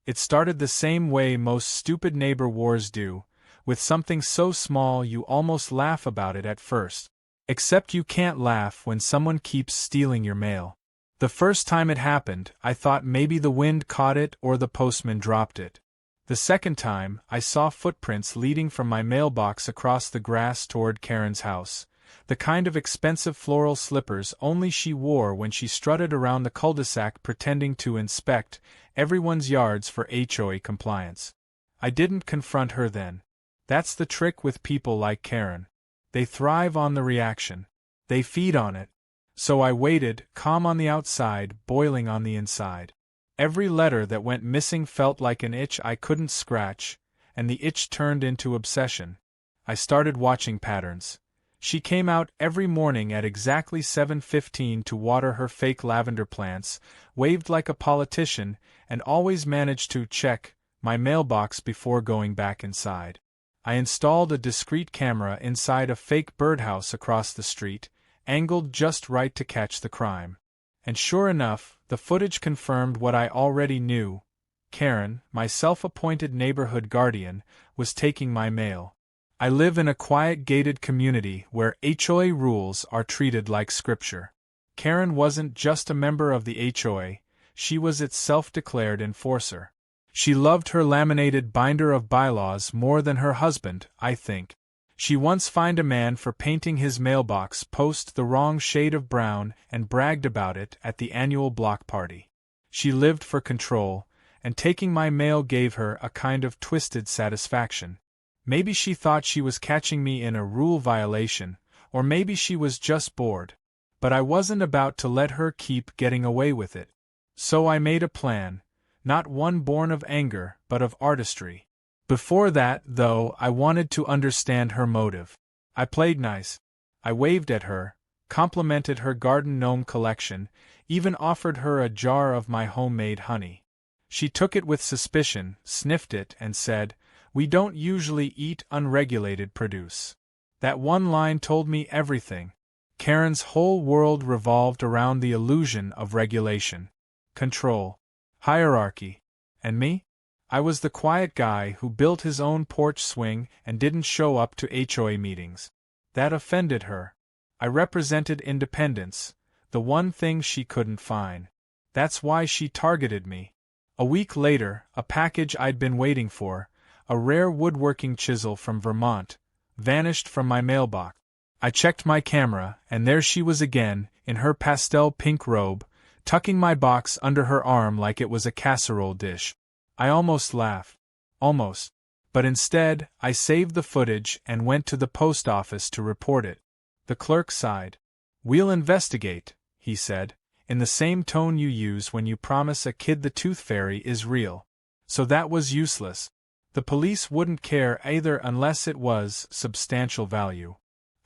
It started the same way most stupid neighbor wars do, with something so small you almost laugh about it at first. Except you can't laugh when someone keeps stealing your mail. The first time it happened, I thought maybe the wind caught it or the postman dropped it. The second time, I saw footprints leading from my mailbox across the grass toward Karen's house, the kind of expensive floral slippers only she wore when she strutted around the cul-de-sac pretending to inspect everyone's yards for HOA compliance. I didn't confront her then. That's the trick with people like Karen. They thrive on the reaction. They feed on it. So I waited, calm on the outside, boiling on the inside. Every letter that went missing felt like an itch I couldn't scratch, and the itch turned into obsession. I started watching patterns. She came out every morning at exactly 7:15 to water her fake lavender plants, waved like a politician, and always managed to check my mailbox before going back inside. I installed a discreet camera inside a fake birdhouse across the street, angled just right to catch the crime. And sure enough, the footage confirmed what I already knew. Karen, my self-appointed neighborhood guardian, was taking my mail. I live in a quiet gated community where HOA rules are treated like scripture. Karen wasn't just a member of the HOA, she was its self-declared enforcer. She loved her laminated binder of bylaws more than her husband, I think. She once fined a man for painting his mailbox post the wrong shade of brown and bragged about it at the annual block party. She lived for control, and taking my mail gave her a kind of twisted satisfaction. Maybe she thought she was catching me in a rule violation, or maybe she was just bored. But I wasn't about to let her keep getting away with it. So I made a plan, not one born of anger, but of artistry. Before that, though, I wanted to understand her motive. I played nice. I waved at her, complimented her garden gnome collection, even offered her a jar of my homemade honey. She took it with suspicion, sniffed it, and said, "We don't usually eat unregulated produce." That one line told me everything. Karen's whole world revolved around the illusion of regulation, control, hierarchy. And me? I was the quiet guy who built his own porch swing and didn't show up to HOA meetings. That offended her. I represented independence, the one thing she couldn't find. That's why she targeted me. A week later, a package I'd been waiting for, a rare woodworking chisel from Vermont, vanished from my mailbox. I checked my camera, and there she was again, in her pastel pink robe, tucking my box under her arm like it was a casserole dish. I almost laughed. Almost. But instead, I saved the footage and went to the post office to report it. The clerk sighed. "We'll investigate," he said, in the same tone you use when you promise a kid the tooth fairy is real. So that was useless. The police wouldn't care either unless it was substantial value.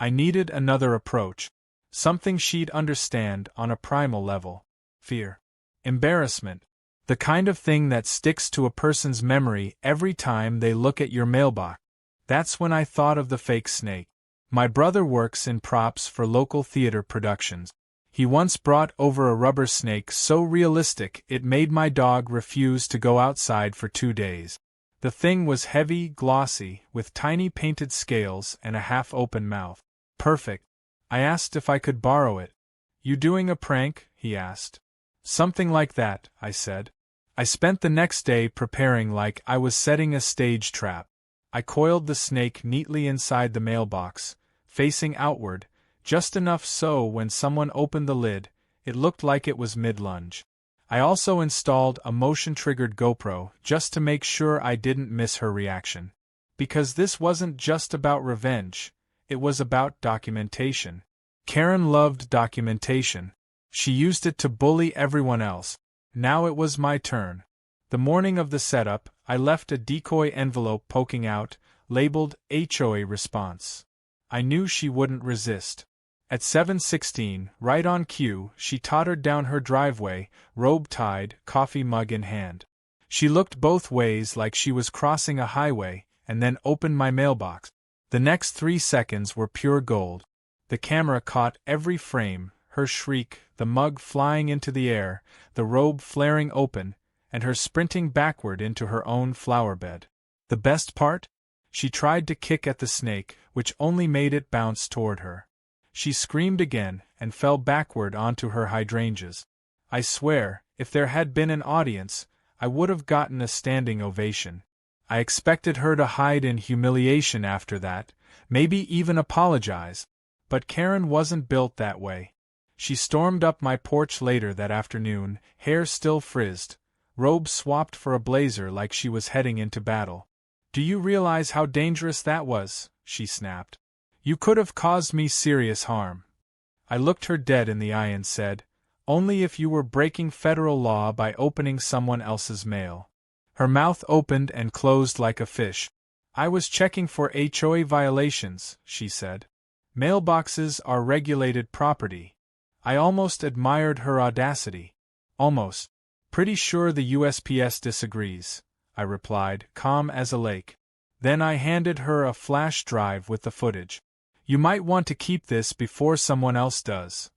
I needed another approach. Something she'd understand on a primal level. Fear. Embarrassment. The kind of thing that sticks to a person's memory every time they look at your mailbox. That's when I thought of the fake snake. My brother works in props for local theater productions. He once brought over a rubber snake so realistic it made my dog refuse to go outside for 2 days. The thing was heavy, glossy, with tiny painted scales and a half-open mouth. Perfect. I asked if I could borrow it. "You doing a prank?" he asked. "Something like that," I said. I spent the next day preparing like I was setting a stage trap. I coiled the snake neatly inside the mailbox, facing outward, just enough so when someone opened the lid, it looked like it was mid-lunge. I also installed a motion-triggered GoPro just to make sure I didn't miss her reaction. Because this wasn't just about revenge, it was about documentation. Karen loved documentation. She used it to bully everyone else. Now it was my turn. The morning of the setup, I left a decoy envelope poking out, labeled HOA response. I knew she wouldn't resist. At 7:16, right on cue, she tottered down her driveway, robe tied, coffee mug in hand. She looked both ways like she was crossing a highway, and then opened my mailbox. The next 3 seconds were pure gold. The camera caught every frame, her shriek, the mug flying into the air, the robe flaring open, and her sprinting backward into her own flower bed. The best part? She tried to kick at the snake, which only made it bounce toward her. She screamed again, and fell backward onto her hydrangeas. I swear, if there had been an audience, I would have gotten a standing ovation. I expected her to hide in humiliation after that, maybe even apologize. But Karen wasn't built that way. She stormed up my porch later that afternoon, hair still frizzed, robe swapped for a blazer like she was heading into battle. "Do you realize how dangerous that was?" she snapped. "You could have caused me serious harm." I looked her dead in the eye and said, "Only if you were breaking federal law by opening someone else's mail." Her mouth opened and closed like a fish. "I was checking for HOA violations," she said. "Mailboxes are regulated property." I almost admired her audacity. Almost. "Pretty sure the USPS disagrees," I replied, calm as a lake. Then I handed her a flash drive with the footage. "You might want to keep this before someone else does."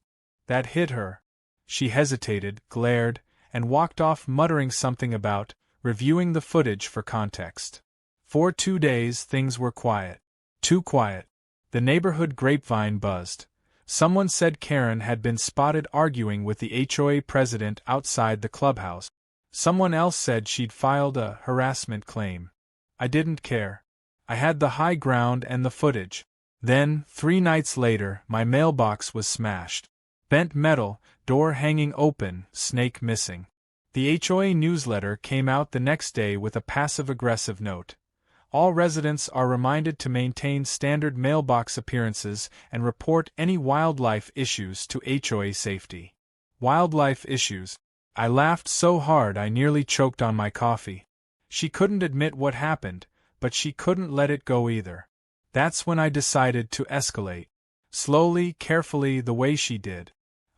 That hit her. She hesitated, glared, and walked off muttering something about reviewing the footage for context. For 2 days things were quiet. Too quiet. The neighborhood grapevine buzzed. Someone said Karen had been spotted arguing with the HOA president outside the clubhouse. Someone else said she'd filed a harassment claim. I didn't care. I had the high ground and the footage. Then, 3 nights later, my mailbox was smashed. Bent metal, door hanging open, snake missing. The HOA newsletter came out the next day with a passive-aggressive note. All residents are reminded to maintain standard mailbox appearances and report any wildlife issues to HOA safety. Wildlife issues. I laughed so hard I nearly choked on my coffee. She couldn't admit what happened, but she couldn't let it go either. That's when I decided to escalate. Slowly, carefully, the way she did.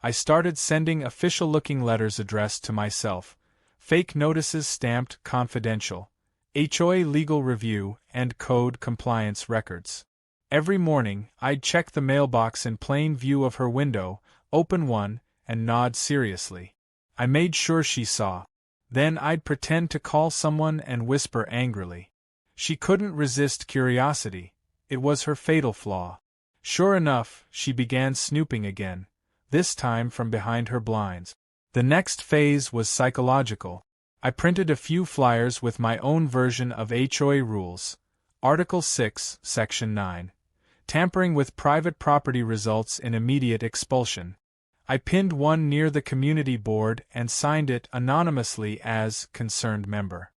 I started sending official-looking letters addressed to myself, fake notices stamped confidential, HOA legal review, and code compliance records. Every morning, I'd check the mailbox in plain view of her window, open one, and nod seriously. I made sure she saw. Then I'd pretend to call someone and whisper angrily. She couldn't resist curiosity. It was her fatal flaw. Sure enough, she began snooping again, this time from behind her blinds. The next phase was psychological. I printed a few flyers with my own version of HOA rules. Article 6, Section 9. Tampering with private property results in immediate expulsion. I pinned one near the community board and signed it anonymously as concerned member.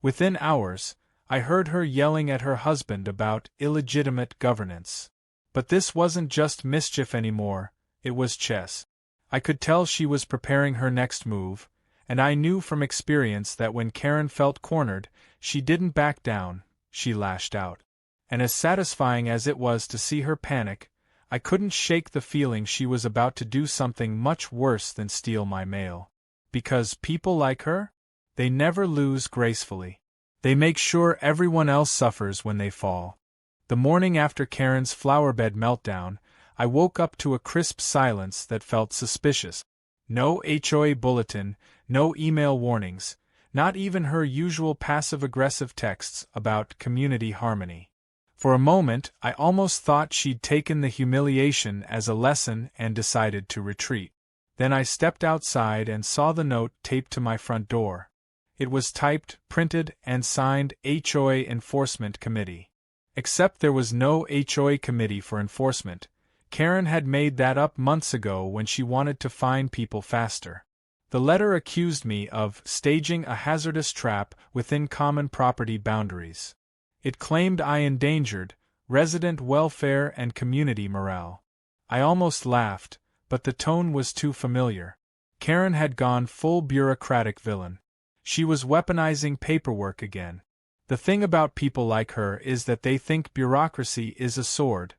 Within hours, I heard her yelling at her husband about illegitimate governance. But this wasn't just mischief anymore, it was chess. I could tell she was preparing her next move, and I knew from experience that when Karen felt cornered, she didn't back down, she lashed out. And as satisfying as it was to see her panic, I couldn't shake the feeling she was about to do something much worse than steal my mail. Because people like her? They never lose gracefully. They make sure everyone else suffers when they fall. The morning after Karen's flowerbed meltdown, I woke up to a crisp silence that felt suspicious. No HOA bulletin, no email warnings, not even her usual passive-aggressive texts about community harmony. For a moment, I almost thought she'd taken the humiliation as a lesson and decided to retreat. Then I stepped outside and saw the note taped to my front door. It was typed, printed, and signed HOA Enforcement Committee. Except there was no HOA committee for enforcement. Karen had made that up months ago when she wanted to fine people faster. The letter accused me of staging a hazardous trap within common property boundaries. It claimed I endangered resident welfare and community morale. I almost laughed, but the tone was too familiar. Karen had gone full bureaucratic villain. She was weaponizing paperwork again. The thing about people like her is that they think bureaucracy is a sword.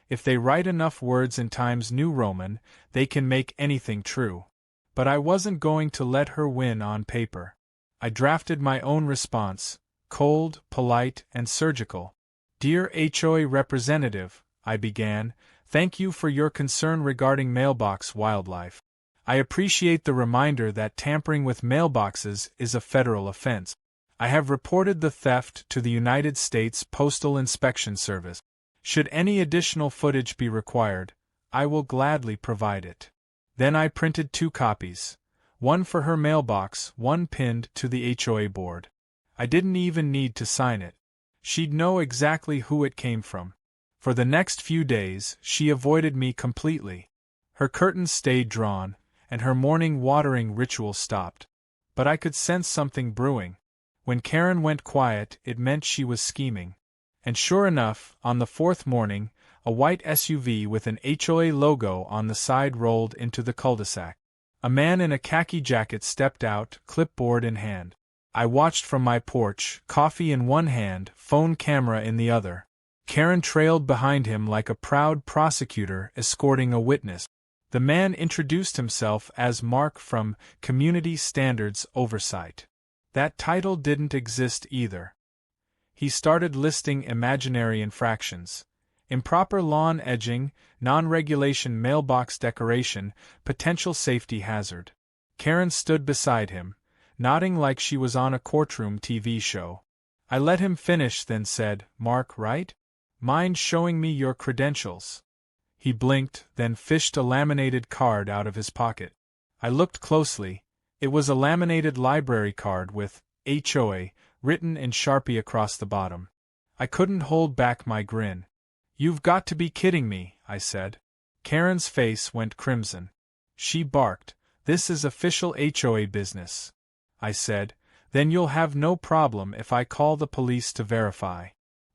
If they write enough words in Times New Roman, they can make anything true. But I wasn't going to let her win on paper. I drafted my own response, cold, polite, and surgical. "Dear HOA Representative," I began, "thank you for your concern regarding mailbox wildlife. I appreciate the reminder that tampering with mailboxes is a federal offense. I have reported the theft to the United States Postal Inspection Service. Should any additional footage be required, I will gladly provide it. Then I printed 2 copies, one for her mailbox, one pinned to the HOA board. I didn't even need to sign it. She'd know exactly who it came from. For the next few days, she avoided me completely. Her curtains stayed drawn, and her morning watering ritual stopped. But I could sense something brewing. When Karen went quiet, it meant she was scheming. And sure enough, on the 4th morning, a white SUV with an HOA logo on the side rolled into the cul-de-sac. A man in a khaki jacket stepped out, clipboard in hand. I watched from my porch, coffee in one hand, phone camera in the other. Karen trailed behind him like a proud prosecutor escorting a witness. The man introduced himself as Mark from Community Standards Oversight. That title didn't exist either. He started listing imaginary infractions: improper lawn edging, non-regulation mailbox decoration, potential safety hazard. Karen stood beside him, nodding like she was on a courtroom TV show. I let him finish, then said, "Mark, right? Mind showing me your credentials?" He blinked, then fished a laminated card out of his pocket. I looked closely. It was a laminated library card with HOA written in Sharpie across the bottom. I couldn't hold back my grin. "You've got to be kidding me," I said. Karen's face went crimson. She barked, "This is official HOA business." I said, "Then you'll have no problem if I call the police to verify."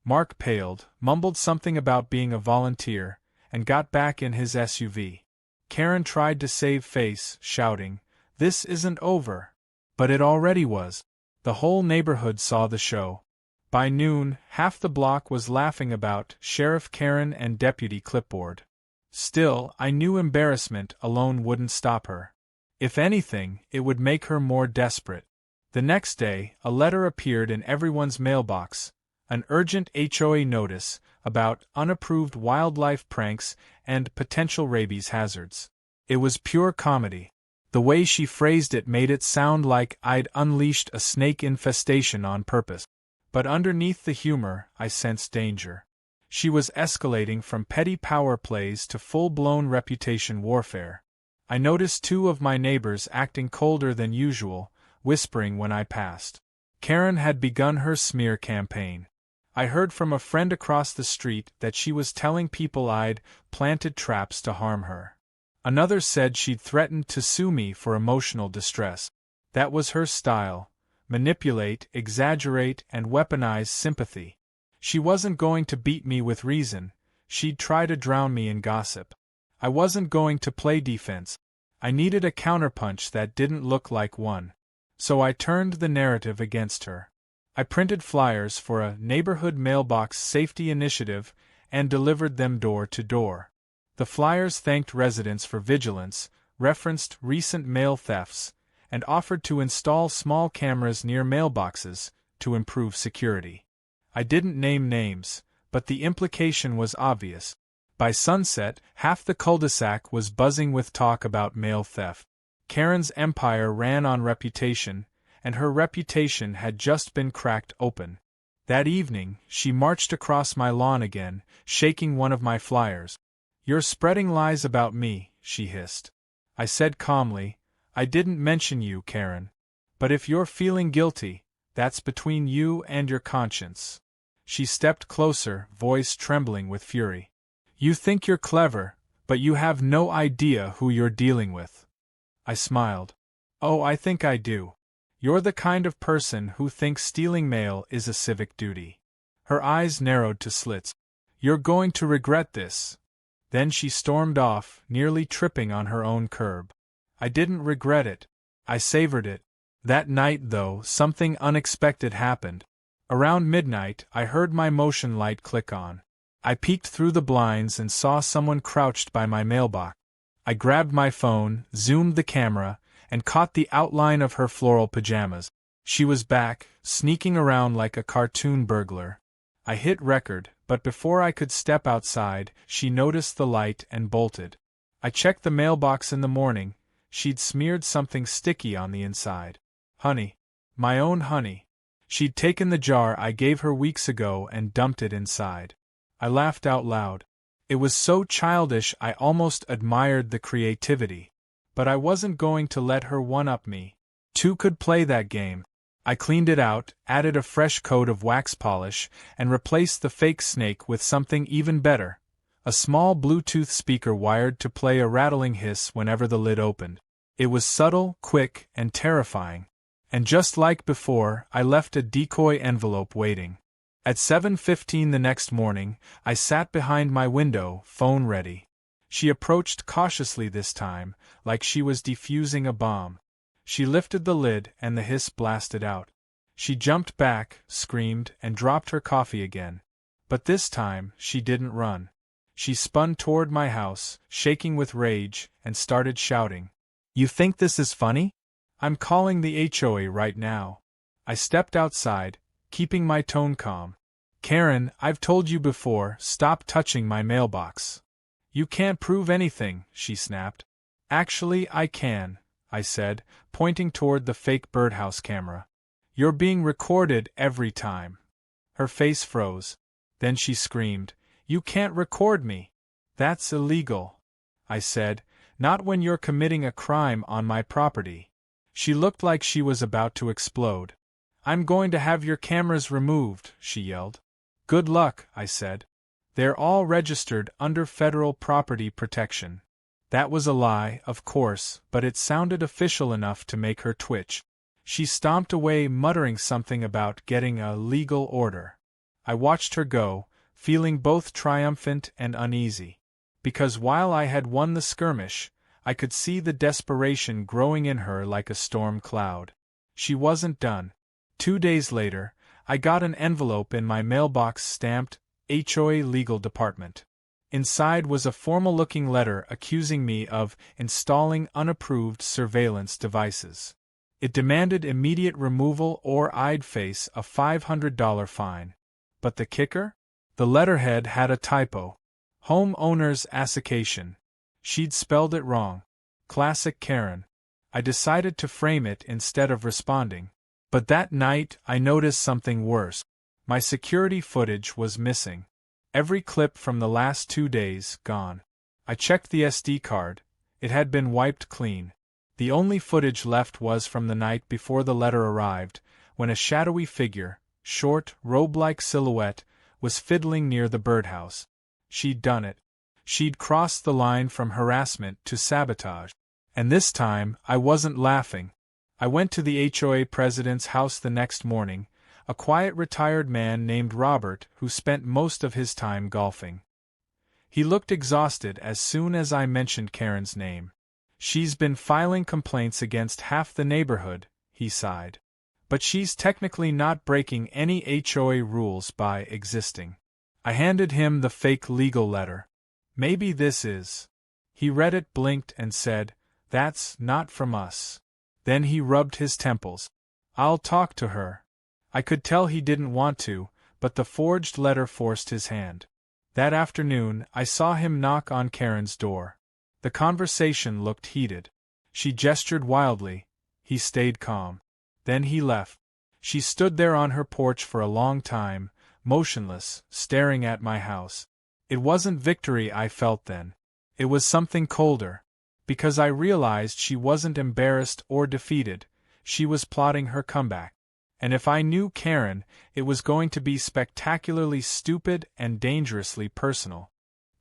Mark paled, mumbled something about being a volunteer, and got back in his SUV. Karen tried to save face, shouting, "This isn't over." But it already was. The whole neighborhood saw the show. By noon, half the block was laughing about Sheriff Karen and Deputy Clipboard. Still, I knew embarrassment alone wouldn't stop her. If anything, it would make her more desperate. The next day, a letter appeared in everyone's mailbox, an urgent HOA notice about unapproved wildlife pranks and potential rabies hazards. It was pure comedy. The way she phrased it made it sound like I'd unleashed a snake infestation on purpose. But underneath the humor, I sensed danger. She was escalating from petty power plays to full-blown reputation warfare. I noticed 2 of my neighbors acting colder than usual, whispering when I passed. Karen had begun her smear campaign. I heard from a friend across the street that she was telling people I'd planted traps to harm her. Another said she'd threatened to sue me for emotional distress. That was her style: manipulate, exaggerate, and weaponize sympathy. She wasn't going to beat me with reason, she'd try to drown me in gossip. I wasn't going to play defense. I needed a counterpunch that didn't look like one. So I turned the narrative against her. I printed flyers for a neighborhood mailbox safety initiative and delivered them door to door. The flyers thanked residents for vigilance, referenced recent mail thefts, and offered to install small cameras near mailboxes to improve security. I didn't name names, but the implication was obvious. By sunset, half the cul-de-sac was buzzing with talk about mail theft. Karen's empire ran on reputation, and her reputation had just been cracked open. That evening, she marched across my lawn again, shaking one of my flyers. "You're spreading lies about me," she hissed. I said calmly, "I didn't mention you, Karen. But if you're feeling guilty, that's between you and your conscience." She stepped closer, voice trembling with fury. "You think you're clever, but you have no idea who you're dealing with." I smiled. "Oh, I think I do. You're the kind of person who thinks stealing mail is a civic duty." Her eyes narrowed to slits. "You're going to regret this." Then she stormed off, nearly tripping on her own curb. I didn't regret it. I savored it. That night, though, something unexpected happened. Around midnight, I heard my motion light click on. I peeked through the blinds and saw someone crouched by my mailbox. I grabbed my phone, zoomed the camera, and caught the outline of her floral pajamas. She was back, sneaking around like a cartoon burglar. I hit record, but before I could step outside, she noticed the light and bolted. I checked the mailbox in the morning, She'd smeared something sticky on the inside. Honey. My own honey. She'd taken the jar I gave her weeks ago and dumped it inside. I laughed out loud. It was so childish I almost admired the creativity. But I wasn't going to let her one-up me. Two could play that game. I cleaned it out, added a fresh coat of wax polish, and replaced the fake snake with something even better. A small Bluetooth speaker wired to play a rattling hiss whenever the lid opened. It was subtle, quick, and terrifying. And just like before, I left a decoy envelope waiting. At 7:15 the next morning, I sat behind my window, phone ready. She approached cautiously this time, like she was defusing a bomb. She lifted the lid and the hiss blasted out. She jumped back, screamed, and dropped her coffee again. But this time, she didn't run. She spun toward my house, shaking with rage, and started shouting. "You think this is funny? I'm calling the HOA right now." I stepped outside, keeping my tone calm. "Karen, I've told you before, stop touching my mailbox." "You can't prove anything," she snapped. "Actually, I can," I said, pointing toward the fake birdhouse camera. "You're being recorded every time." Her face froze. Then she screamed, "You can't record me. That's illegal," I said, "not when you're committing a crime on my property." She looked like she was about to explode. "I'm going to have your cameras removed," she yelled. "Good luck," I said. "They're all registered under federal property protection." That was a lie, of course, but it sounded official enough to make her twitch. She stomped away, muttering something about getting a legal order. I watched her go, feeling both triumphant and uneasy. Because while I had won the skirmish, I could see the desperation growing in her like a storm cloud. She wasn't done. 2 days later, I got an envelope in my mailbox stamped HOA Legal Department. Inside was a formal-looking letter accusing me of installing unapproved surveillance devices. It demanded immediate removal or I'd face a $500 fine. But the kicker? The letterhead had a typo. Homeowner's assignation. She'd spelled it wrong. Classic Karen. I decided to frame it instead of responding. But that night, I noticed something worse. My security footage was missing. Every clip from the last 2 days, gone. I checked the SD card. It had been wiped clean. The only footage left was from the night before the letter arrived, when a shadowy figure, short, robe-like silhouette, was fiddling near the birdhouse. She'd done it. She'd crossed the line from harassment to sabotage. And this time, I wasn't laughing. I went to the HOA president's house the next morning, a quiet retired man named Robert who spent most of his time golfing. He looked exhausted as soon as I mentioned Karen's name. "She's been filing complaints against half the neighborhood," he sighed. "But she's technically not breaking any HOA rules by existing." I handed him the fake legal letter. "Maybe this is." He read it, blinked, and said, "That's not from us." Then he rubbed his temples. "I'll talk to her." I could tell he didn't want to, but the forged letter forced his hand. That afternoon, I saw him knock on Karen's door. The conversation looked heated. She gestured wildly. He stayed calm. Then he left. She stood there on her porch for a long time, motionless, staring at my house. It wasn't victory I felt then. It was something colder. Because I realized she wasn't embarrassed or defeated, she was plotting her comeback. And if I knew Karen, it was going to be spectacularly stupid and dangerously personal.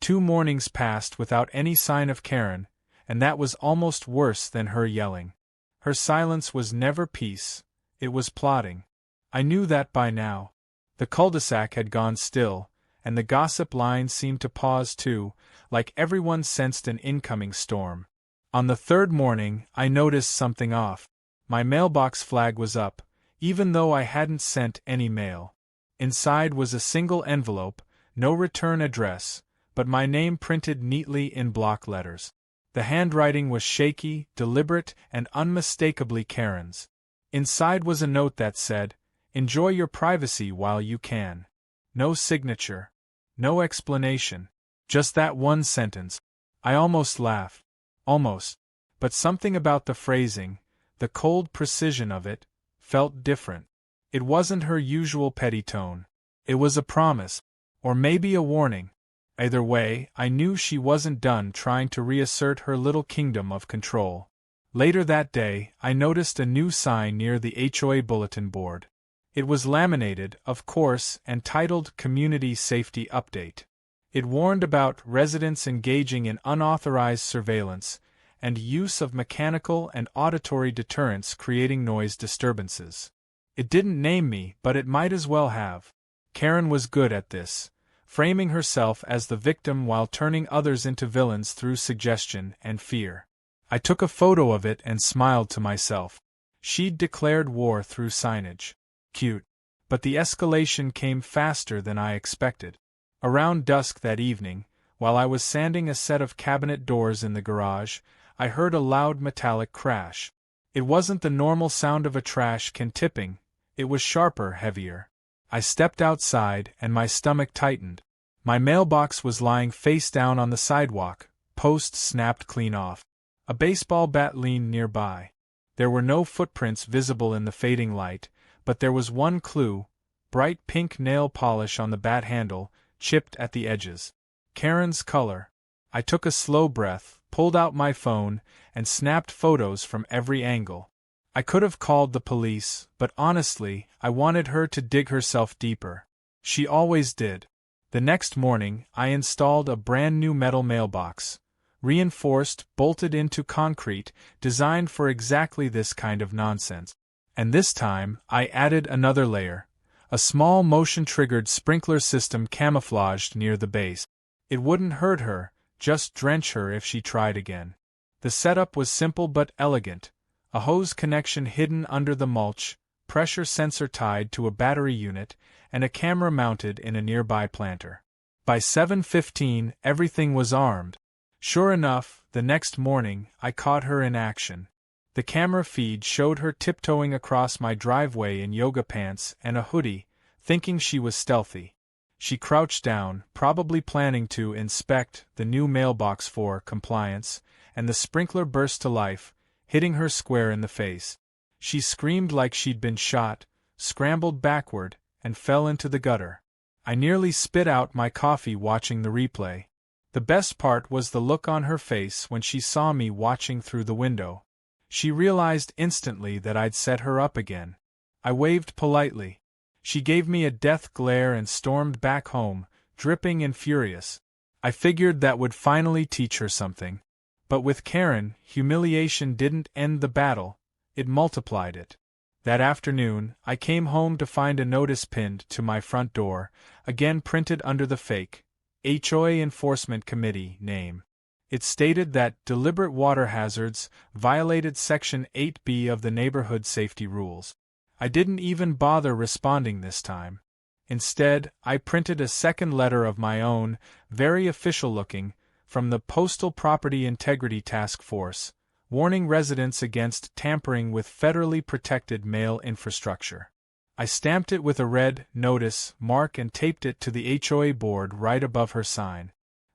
2 mornings passed without any sign of Karen, and that was almost worse than her yelling. Her silence was never peace, it was plotting. I knew that by now. The cul-de-sac had gone still, and the gossip line seemed to pause too, like everyone sensed an incoming storm. On the 3rd morning, I noticed something off. My mailbox flag was up, even though I hadn't sent any mail. Inside was a single envelope, no return address, but my name printed neatly in block letters. The handwriting was shaky, deliberate, and unmistakably Karen's. Inside was a note that said, "Enjoy your privacy while you can." No signature. No explanation. Just that one sentence. I almost laughed. Almost. But something about the phrasing, the cold precision of it, felt different. It wasn't her usual petty tone. It was a promise, or maybe a warning. Either way, I knew she wasn't done trying to reassert her little kingdom of control. Later that day, I noticed a new sign near the HOA bulletin board. It was laminated, of course, and titled Community Safety Update. It warned about residents engaging in unauthorized surveillance and use of mechanical and auditory deterrents creating noise disturbances. It didn't name me, but it might as well have. Karen was good at this, framing herself as the victim while turning others into villains through suggestion and fear. I took a photo of it and smiled to myself. She'd declared war through signage. Cute. But the escalation came faster than I expected. Around dusk that evening, while I was sanding a set of cabinet doors in the garage, I heard a loud metallic crash. It wasn't the normal sound of a trash can tipping, it was sharper, heavier. I stepped outside and my stomach tightened. My mailbox was lying face down on the sidewalk, post snapped clean off. A baseball bat leaned nearby. There were no footprints visible in the fading light, but there was one clue: bright pink nail polish on the bat handle, chipped at the edges. Karen's color. I took a slow breath, pulled out my phone, and snapped photos from every angle. I could have called the police, but honestly, I wanted her to dig herself deeper. She always did. The next morning, I installed a brand new metal mailbox, reinforced, bolted into concrete, designed for exactly this kind of nonsense. And this time, I added another layer, a small motion-triggered sprinkler system camouflaged near the base. It wouldn't hurt her, just drench her if she tried again. The setup was simple but elegant, a hose connection hidden under the mulch, pressure sensor tied to a battery unit, and a camera mounted in a nearby planter. By 7:15, everything was armed. Sure enough, the next morning, I caught her in action. The camera feed showed her tiptoeing across my driveway in yoga pants and a hoodie, thinking she was stealthy. She crouched down, probably planning to inspect the new mailbox for compliance, and the sprinkler burst to life, hitting her square in the face. She screamed like she'd been shot, scrambled backward, and fell into the gutter. I nearly spit out my coffee watching the replay. The best part was the look on her face when she saw me watching through the window. She realized instantly that I'd set her up again. I waved politely. She gave me a death glare and stormed back home, dripping and furious. I figured that would finally teach her something. But with Karen, humiliation didn't end the battle, it multiplied it. That afternoon, I came home to find a notice pinned to my front door, again printed under the fake HOA Enforcement Committee name. It stated that deliberate water hazards violated Section 8B of the Neighborhood Safety Rules. I didn't even bother responding this time. Instead, I printed a second letter of my own, very official-looking, from the Postal Property Integrity Task Force, warning residents against tampering with federally protected mail infrastructure. I stamped it with a red notice mark and taped it to the HOA board right above her sign.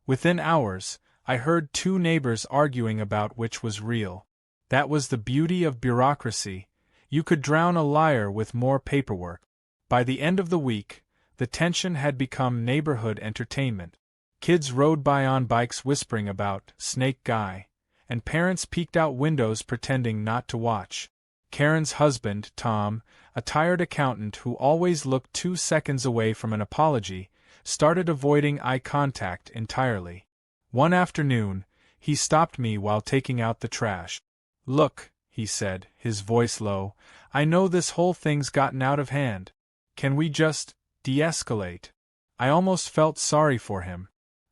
Within hours, I heard two neighbors arguing about which was real. That was the beauty of bureaucracy. You could drown a liar with more paperwork. By the end of the week, the tension had become neighborhood entertainment. Kids rode by on bikes whispering about Snake Guy, and parents peeked out windows pretending not to watch. Karen's husband, Tom, a tired accountant who always looked 2 seconds away from an apology, started avoiding eye contact entirely. One afternoon, he stopped me while taking out the trash. "Look," he said, his voice low, "I know this whole thing's gotten out of hand. Can we just de-escalate?" I almost felt sorry for him.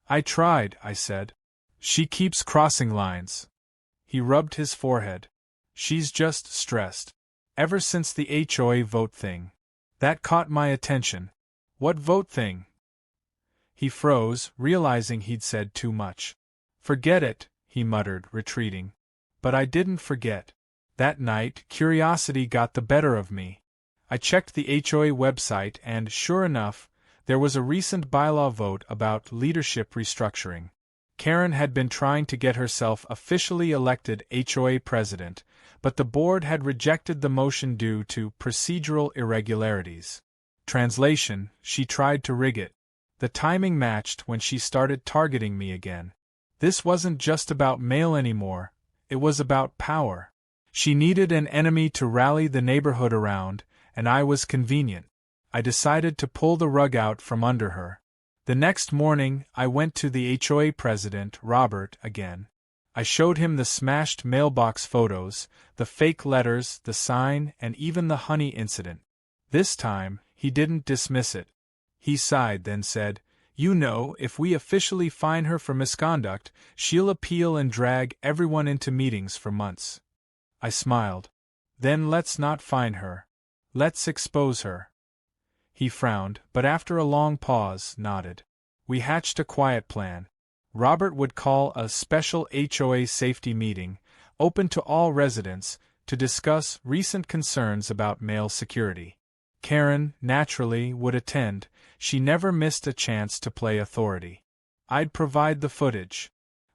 "I tried," I said. "She keeps crossing lines." He rubbed his forehead. "She's just stressed. Ever since the HOA vote thing. That caught my attention." "What vote thing?" He froze, realizing he'd said too much. "Forget it," he muttered, retreating. But I didn't forget. That night, curiosity got the better of me. I checked the HOA website and, sure enough, there was a recent bylaw vote about leadership restructuring. Karen had been trying to get herself officially elected HOA president, but the board had rejected the motion due to procedural irregularities. Translation: she tried to rig it. The timing matched when she started targeting me again. This wasn't just about mail anymore, it was about power. She needed an enemy to rally the neighborhood around, and I was convenient. I decided to pull the rug out from under her. The next morning, I went to the HOA president, Robert, again. I showed him the smashed mailbox photos, the fake letters, the sign, and even the honey incident. This time, he didn't dismiss it. He sighed, then said, "You know, if we officially fine her for misconduct, she'll appeal and drag everyone into meetings for months." I smiled. "Then let's not fine her. Let's expose her." He frowned, but after a long pause, nodded. We hatched a quiet plan. Robert would call a special HOA safety meeting, open to all residents, to discuss recent concerns about mail security. Karen, naturally, would attend. She never missed a chance to play authority. I'd provide the footage.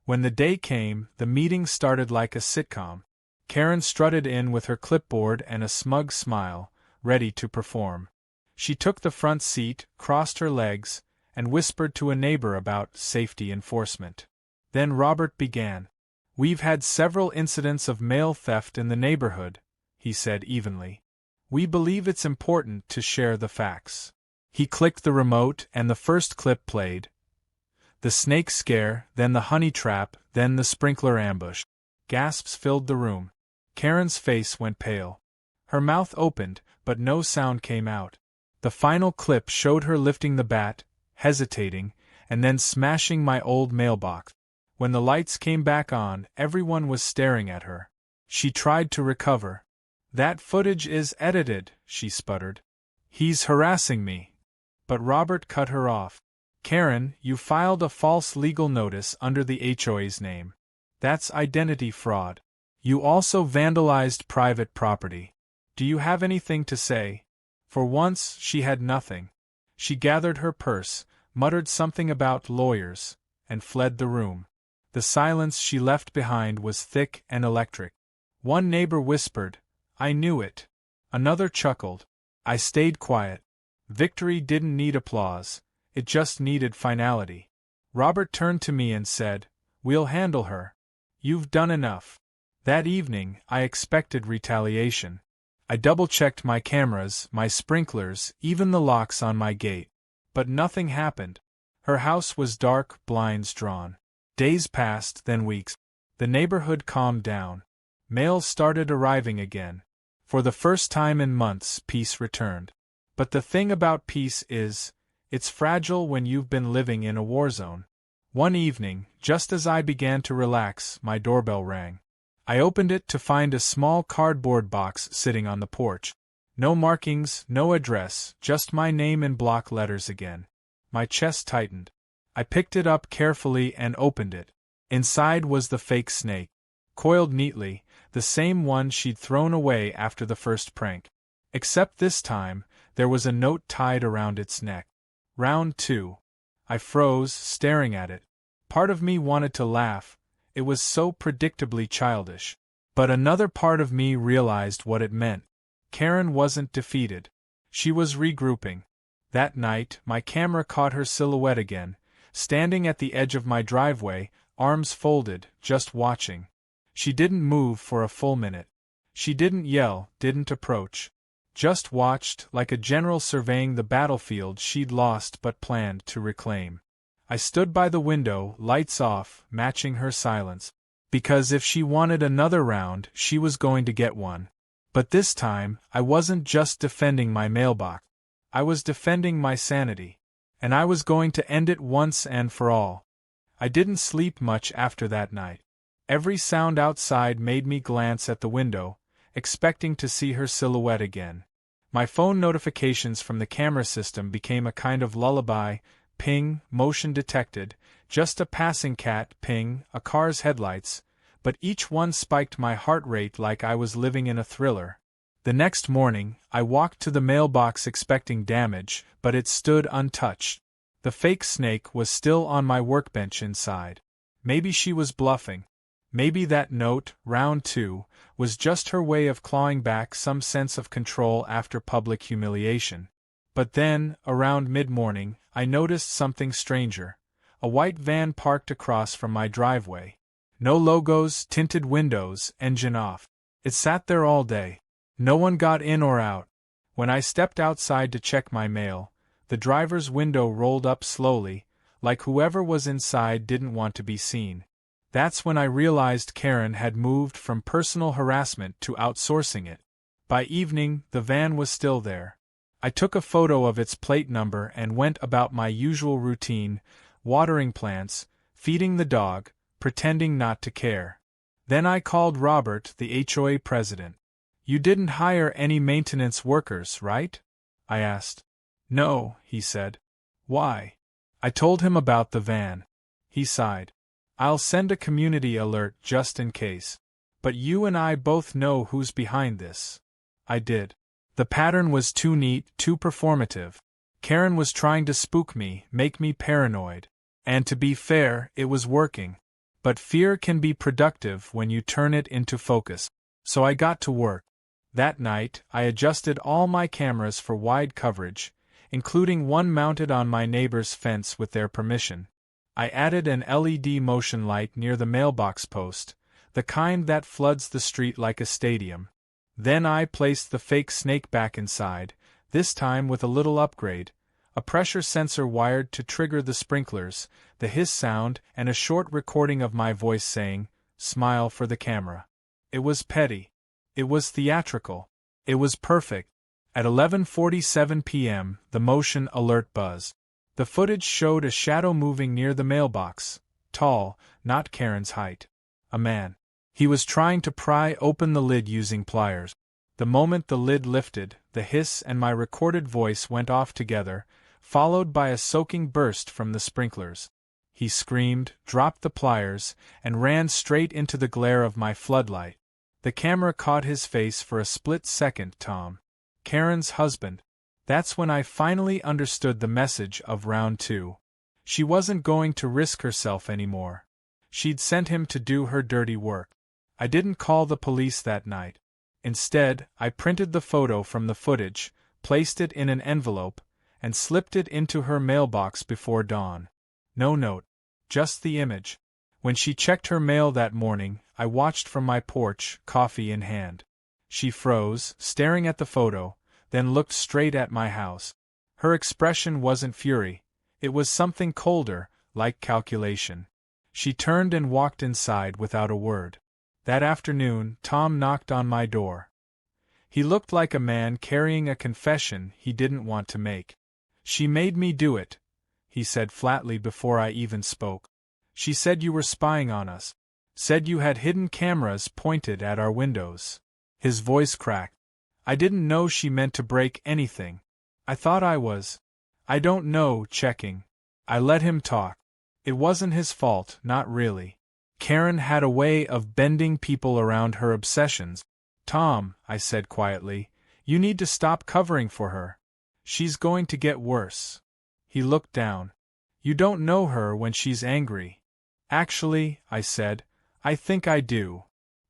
When the day came, the meeting started like a sitcom. Karen strutted in with her clipboard and a smug smile, ready to perform. She took the front seat, crossed her legs, and whispered to a neighbor about safety enforcement. Then Robert began. "We've had several incidents of mail theft in the neighborhood," he said evenly. "We believe it's important to share the facts." He clicked the remote and the first clip played. The snake scare, then the honey trap, then the sprinkler ambush. Gasps filled the room. Karen's face went pale. Her mouth opened, but no sound came out. The final clip showed her lifting the bat, hesitating, and then smashing my old mailbox. When the lights came back on, everyone was staring at her. She tried to recover. "That footage is edited," she sputtered. "He's harassing me." But Robert cut her off. "Karen, you filed a false legal notice under the HOA's name. That's identity fraud. You also vandalized private property. Do you have anything to say?" For once, she had nothing. She gathered her purse, muttered something about lawyers, and fled the room. The silence she left behind was thick and electric. One neighbor whispered, "I knew it." Another chuckled. I stayed quiet. Victory didn't need applause, it just needed finality. Robert turned to me and said, "We'll handle her. You've done enough." That evening, I expected retaliation. I double-checked my cameras, my sprinklers, even the locks on my gate. But nothing happened. Her house was dark, blinds drawn. Days passed, then weeks. The neighborhood calmed down. Mail started arriving again. For the first time in months, peace returned. But the thing about peace is, it's fragile when you've been living in a war zone. One evening, just as I began to relax, my doorbell rang. I opened it to find a small cardboard box sitting on the porch. No markings, no address, just my name in block letters again. My chest tightened. I picked it up carefully and opened it. Inside was the fake snake. Coiled neatly, the same one she'd thrown away after the first prank. Except this time, there was a note tied around its neck. Round 2. I froze, staring at it. Part of me wanted to laugh. It was so predictably childish. But another part of me realized what it meant. Karen wasn't defeated. She was regrouping. That night, my camera caught her silhouette again, standing at the edge of my driveway, arms folded, just watching. She didn't move for a full minute. She didn't yell, didn't approach. Just watched, like a general surveying the battlefield she'd lost but planned to reclaim. I stood by the window, lights off, matching her silence. Because if she wanted another round, she was going to get one. But this time, I wasn't just defending my mailbox. I was defending my sanity. And I was going to end it once and for all. I didn't sleep much after that night. Every sound outside made me glance at the window, expecting to see her silhouette again. My phone notifications from the camera system became a kind of lullaby. Ping, motion detected, just a passing cat, ping, a car's headlights, but each one spiked my heart rate like I was living in a thriller. The next morning, I walked to the mailbox expecting damage, but it stood untouched. The fake snake was still on my workbench inside. Maybe she was bluffing. Maybe that note, round 2, was just her way of clawing back some sense of control after public humiliation. But then, around mid-morning, I noticed something stranger. A white van parked across from my driveway. No logos, tinted windows, engine off. It sat there all day. No one got in or out. When I stepped outside to check my mail, the driver's window rolled up slowly, like whoever was inside didn't want to be seen. That's when I realized Karen had moved from personal harassment to outsourcing it. By evening, the van was still there. I took a photo of its plate number and went about my usual routine, watering plants, feeding the dog, pretending not to care. Then I called Robert, the HOA president. "You didn't hire any maintenance workers, right?" I asked. "No," he said. "Why?" I told him about the van. He sighed. "I'll send a community alert just in case. But you and I both know who's behind this." I did. The pattern was too neat, too performative. Karen was trying to spook me, make me paranoid. And to be fair, it was working. But fear can be productive when you turn it into focus. So I got to work. That night, I adjusted all my cameras for wide coverage, including one mounted on my neighbor's fence with their permission. I added an LED motion light near the mailbox post, the kind that floods the street like a stadium. Then I placed the fake snake back inside, this time with a little upgrade, a pressure sensor wired to trigger the sprinklers, the hiss sound, and a short recording of my voice saying, "Smile for the camera." It was petty. It was theatrical. It was perfect. At 11:47 p.m., the motion alert buzzed. The footage showed a shadow moving near the mailbox, tall, not Karen's height. A man. He was trying to pry open the lid using pliers. The moment the lid lifted, the hiss and my recorded voice went off together, followed by a soaking burst from the sprinklers. He screamed, dropped the pliers, and ran straight into the glare of my floodlight. The camera caught his face for a split second. Tom. Karen's husband. That's when I finally understood the message of round 2. She wasn't going to risk herself anymore. She'd sent him to do her dirty work. I didn't call the police that night. Instead, I printed the photo from the footage, placed it in an envelope, and slipped it into her mailbox before dawn. No note. Just the image. When she checked her mail that morning, I watched from my porch, coffee in hand. She froze, staring at the photo, then looked straight at my house. Her expression wasn't fury. It was something colder, like calculation. She turned and walked inside without a word. That afternoon, Tom knocked on my door. He looked like a man carrying a confession he didn't want to make. "She made me do it," he said flatly before I even spoke. "She said you were spying on us. Said you had hidden cameras pointed at our windows." His voice cracked. "I didn't know she meant to break anything. I thought I was, I don't know, checking." I let him talk. It wasn't his fault, not really. Karen had a way of bending people around her obsessions. "Tom," I said quietly, "you need to stop covering for her. She's going to get worse." He looked down. "You don't know her when she's angry." "Actually," I said, "I think I do."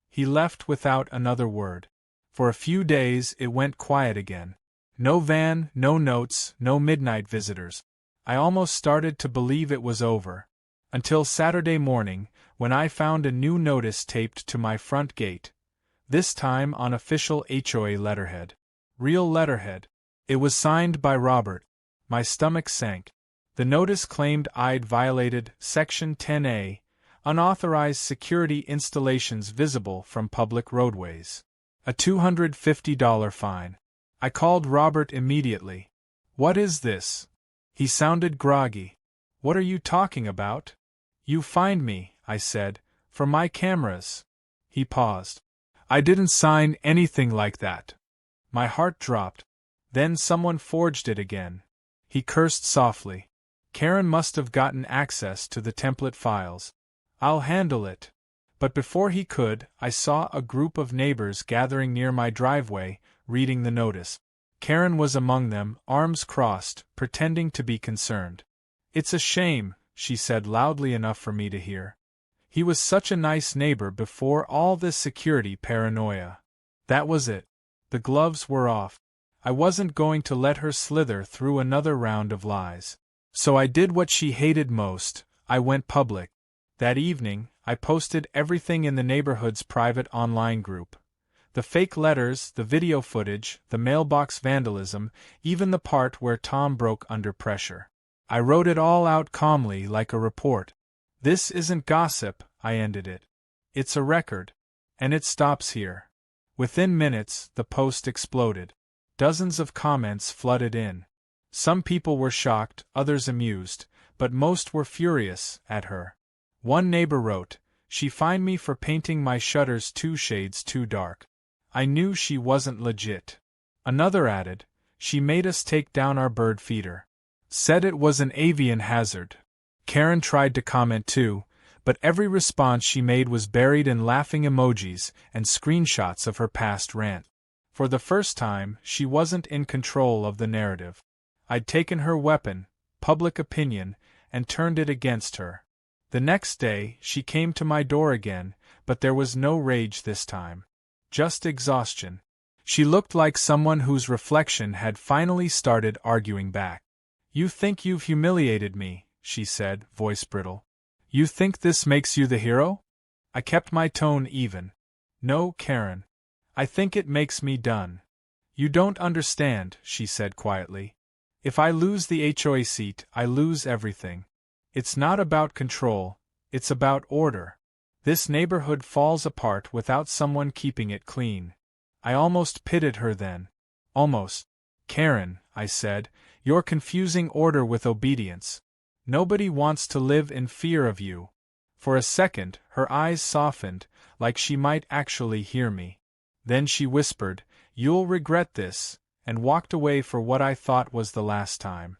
He left without another word. For a few days it went quiet again. No van, no notes, no midnight visitors. I almost started to believe it was over. Until Saturday morning, when I found a new notice taped to my front gate. This time on official HOA letterhead. Real letterhead. It was signed by Robert. My stomach sank. The notice claimed I'd violated Section 10A, unauthorized security installations visible from public roadways. A $250 fine. I called Robert immediately. "What is this?" He sounded groggy. "What are you talking about?" "You fined me," I said, "for my cameras." He paused. "I didn't sign anything like that." My heart dropped. Then someone forged it again. He cursed softly. Karen must have gotten access to the template files. "I'll handle it." But before he could, I saw a group of neighbors gathering near my driveway, reading the notice. Karen was among them, arms crossed, pretending to be concerned. "It's a shame," she said loudly enough for me to hear. He was such a nice neighbor before all this security paranoia. That was it. The gloves were off. I wasn't going to let her slither through another round of lies. So I did what she hated most, I went public. That evening, I posted everything in the neighborhood's private online group. The fake letters, the video footage, the mailbox vandalism, even the part where Tom broke under pressure. I wrote it all out calmly like a report. This isn't gossip, I ended it. It's a record. And it stops here. Within minutes, the post exploded. Dozens of comments flooded in. Some people were shocked, others amused, but most were furious at her. One neighbor wrote, "She fined me for painting my shutters 2 shades too dark. I knew she wasn't legit." Another added, "She made us take down our bird feeder. Said it was an avian hazard." Karen tried to comment too, but every response she made was buried in laughing emojis and screenshots of her past rant. For the first time, she wasn't in control of the narrative. I'd taken her weapon, public opinion, and turned it against her. The next day, she came to my door again, but there was no rage this time. Just exhaustion. She looked like someone whose reflection had finally started arguing back. "You think you've humiliated me," she said, voice brittle. "You think this makes you the hero?" I kept my tone even. "No, Karen. I think it makes me done." "You don't understand," she said quietly. "If I lose the HOA seat, I lose everything. It's not about control, it's about order. This neighborhood falls apart without someone keeping it clean." I almost pitied her then. Almost. "Karen," I said, "you're confusing order with obedience. Nobody wants to live in fear of you." For a second, her eyes softened, like she might actually hear me. Then she whispered, "You'll regret this," and walked away for what I thought was the last time.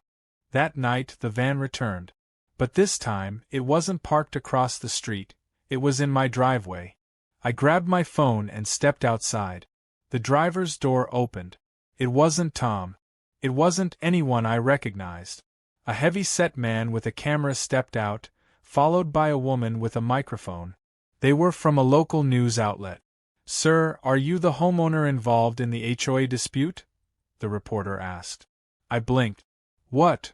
That night the van returned. But this time, it wasn't parked across the street, it was in my driveway. I grabbed my phone and stepped outside. The driver's door opened. It wasn't Tom. It wasn't anyone I recognized. A heavy-set man with a camera stepped out, followed by a woman with a microphone. They were from a local news outlet. "Sir, are you the homeowner involved in the HOA dispute?" the reporter asked. I blinked. "What?"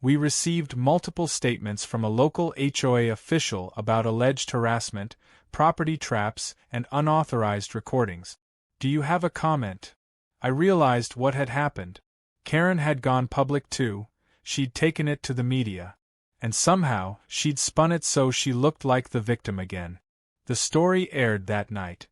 "We received multiple statements from a local HOA official about alleged harassment, property traps, and unauthorized recordings. Do you have a comment?" I realized what had happened. Karen had gone public too, she'd taken it to the media. And somehow, she'd spun it so she looked like the victim again. The story aired that night.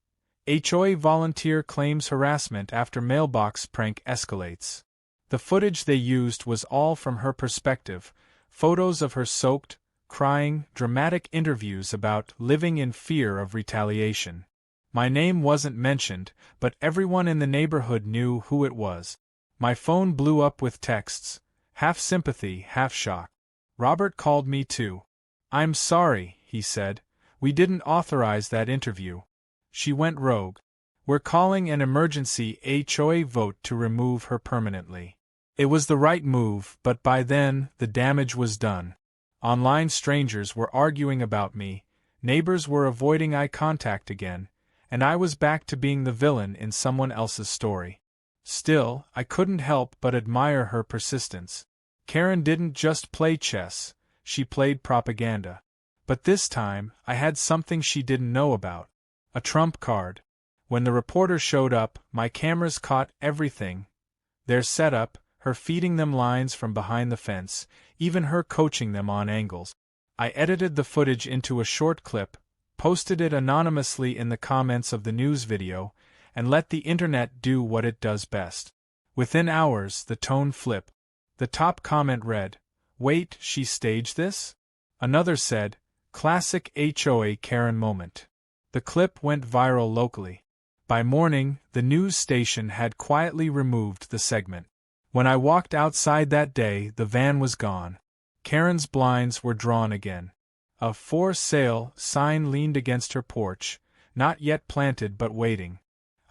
HOA volunteer claims harassment after mailbox prank escalates. The footage they used was all from her perspective, photos of her soaked, crying, dramatic interviews about living in fear of retaliation. My name wasn't mentioned, but everyone in the neighborhood knew who it was. My phone blew up with texts, half sympathy, half shock. Robert called me too. "I'm sorry," he said. "We didn't authorize that interview." She went rogue. "We're calling an emergency HOA vote to remove her permanently." It was the right move, but by then, the damage was done. Online strangers were arguing about me, neighbors were avoiding eye contact again, and I was back to being the villain in someone else's story. Still, I couldn't help but admire her persistence. Karen didn't just play chess, she played propaganda. But this time, I had something she didn't know about. A trump card. When the reporter showed up, my cameras caught everything. Their setup, her feeding them lines from behind the fence, even her coaching them on angles. I edited the footage into a short clip, posted it anonymously in the comments of the news video, and let the internet do what it does best. Within hours, the tone flipped. The top comment read, "Wait, she staged this?" Another said, "Classic HOA Karen moment." The clip went viral locally. By morning, the news station had quietly removed the segment. When I walked outside that day, the van was gone. Karen's blinds were drawn again. A "for sale" sign leaned against her porch, not yet planted but waiting.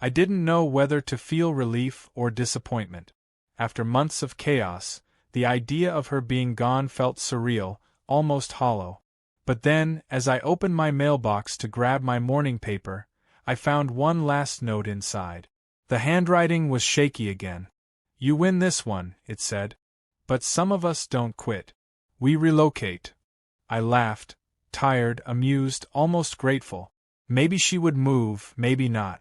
I didn't know whether to feel relief or disappointment. After months of chaos, the idea of her being gone felt surreal, almost hollow. But then, as I opened my mailbox to grab my morning paper, I found one last note inside. The handwriting was shaky again. "You win this one," it said. "But some of us don't quit. We relocate." I laughed, tired, amused, almost grateful. Maybe she would move, maybe not.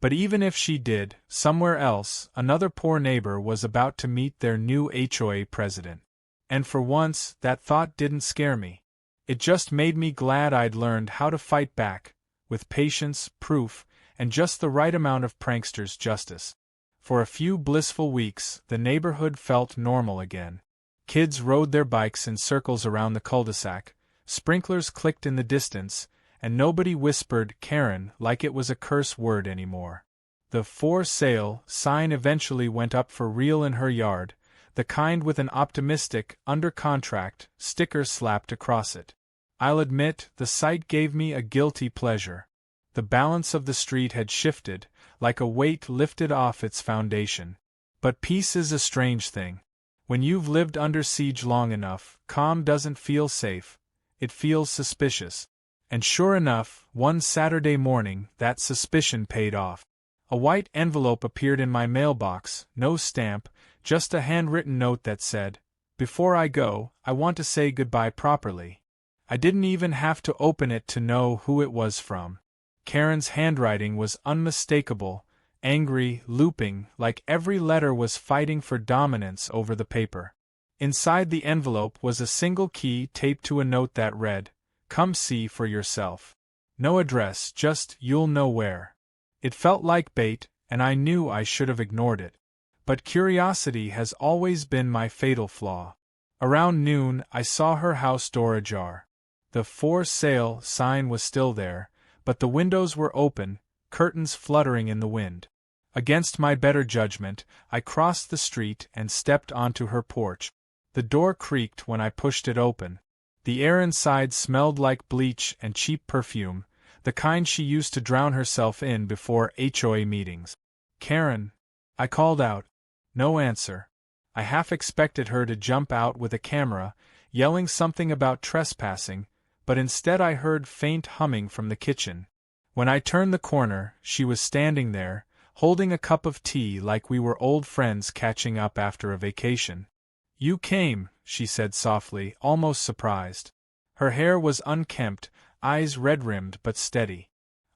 But even if she did, somewhere else, another poor neighbor was about to meet their new HOA president. And for once, that thought didn't scare me. It just made me glad I'd learned how to fight back, with patience, proof, and just the right amount of prankster's justice. For a few blissful weeks, the neighborhood felt normal again. Kids rode their bikes in circles around the cul-de-sac, sprinklers clicked in the distance, and nobody whispered "Karen" like it was a curse word anymore. The "for sale" sign eventually went up for real in her yard, the kind with an optimistic, under contract, sticker slapped across it. I'll admit, the sight gave me a guilty pleasure. The balance of the street had shifted, like a weight lifted off its foundation. But peace is a strange thing. When you've lived under siege long enough, calm doesn't feel safe, it feels suspicious. And sure enough, one Saturday morning, that suspicion paid off. A white envelope appeared in my mailbox, no stamp, just a handwritten note that said, "Before I go, I want to say goodbye properly." I didn't even have to open it to know who it was from. Karen's handwriting was unmistakable, angry, looping, like every letter was fighting for dominance over the paper. Inside the envelope was a single key taped to a note that read, "Come see for yourself." No address, just "you'll know where." It felt like bait, and I knew I should have ignored it. But curiosity has always been my fatal flaw. Around noon, I saw her house door ajar. The "for sale" sign was still there, but the windows were open, curtains fluttering in the wind. Against my better judgment, I crossed the street and stepped onto her porch. The door creaked when I pushed it open. The air inside smelled like bleach and cheap perfume, the kind she used to drown herself in before HOA meetings. "Karen," I called out. No answer. I half expected her to jump out with a camera, yelling something about trespassing, but instead I heard faint humming from the kitchen. When I turned the corner, she was standing there, holding a cup of tea like we were old friends catching up after a vacation. "You came," she said softly, almost surprised. Her hair was unkempt, eyes red-rimmed but steady.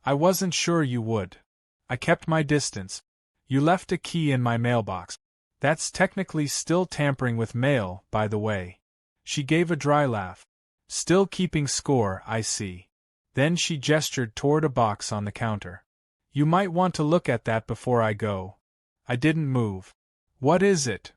"I wasn't sure you would." I kept my distance. "You left a key in my mailbox. That's technically still tampering with mail, by the way." She gave a dry laugh. "Still keeping score, I see." Then she gestured toward a box on the counter. "You might want to look at that before I go." I didn't move. "What is it?"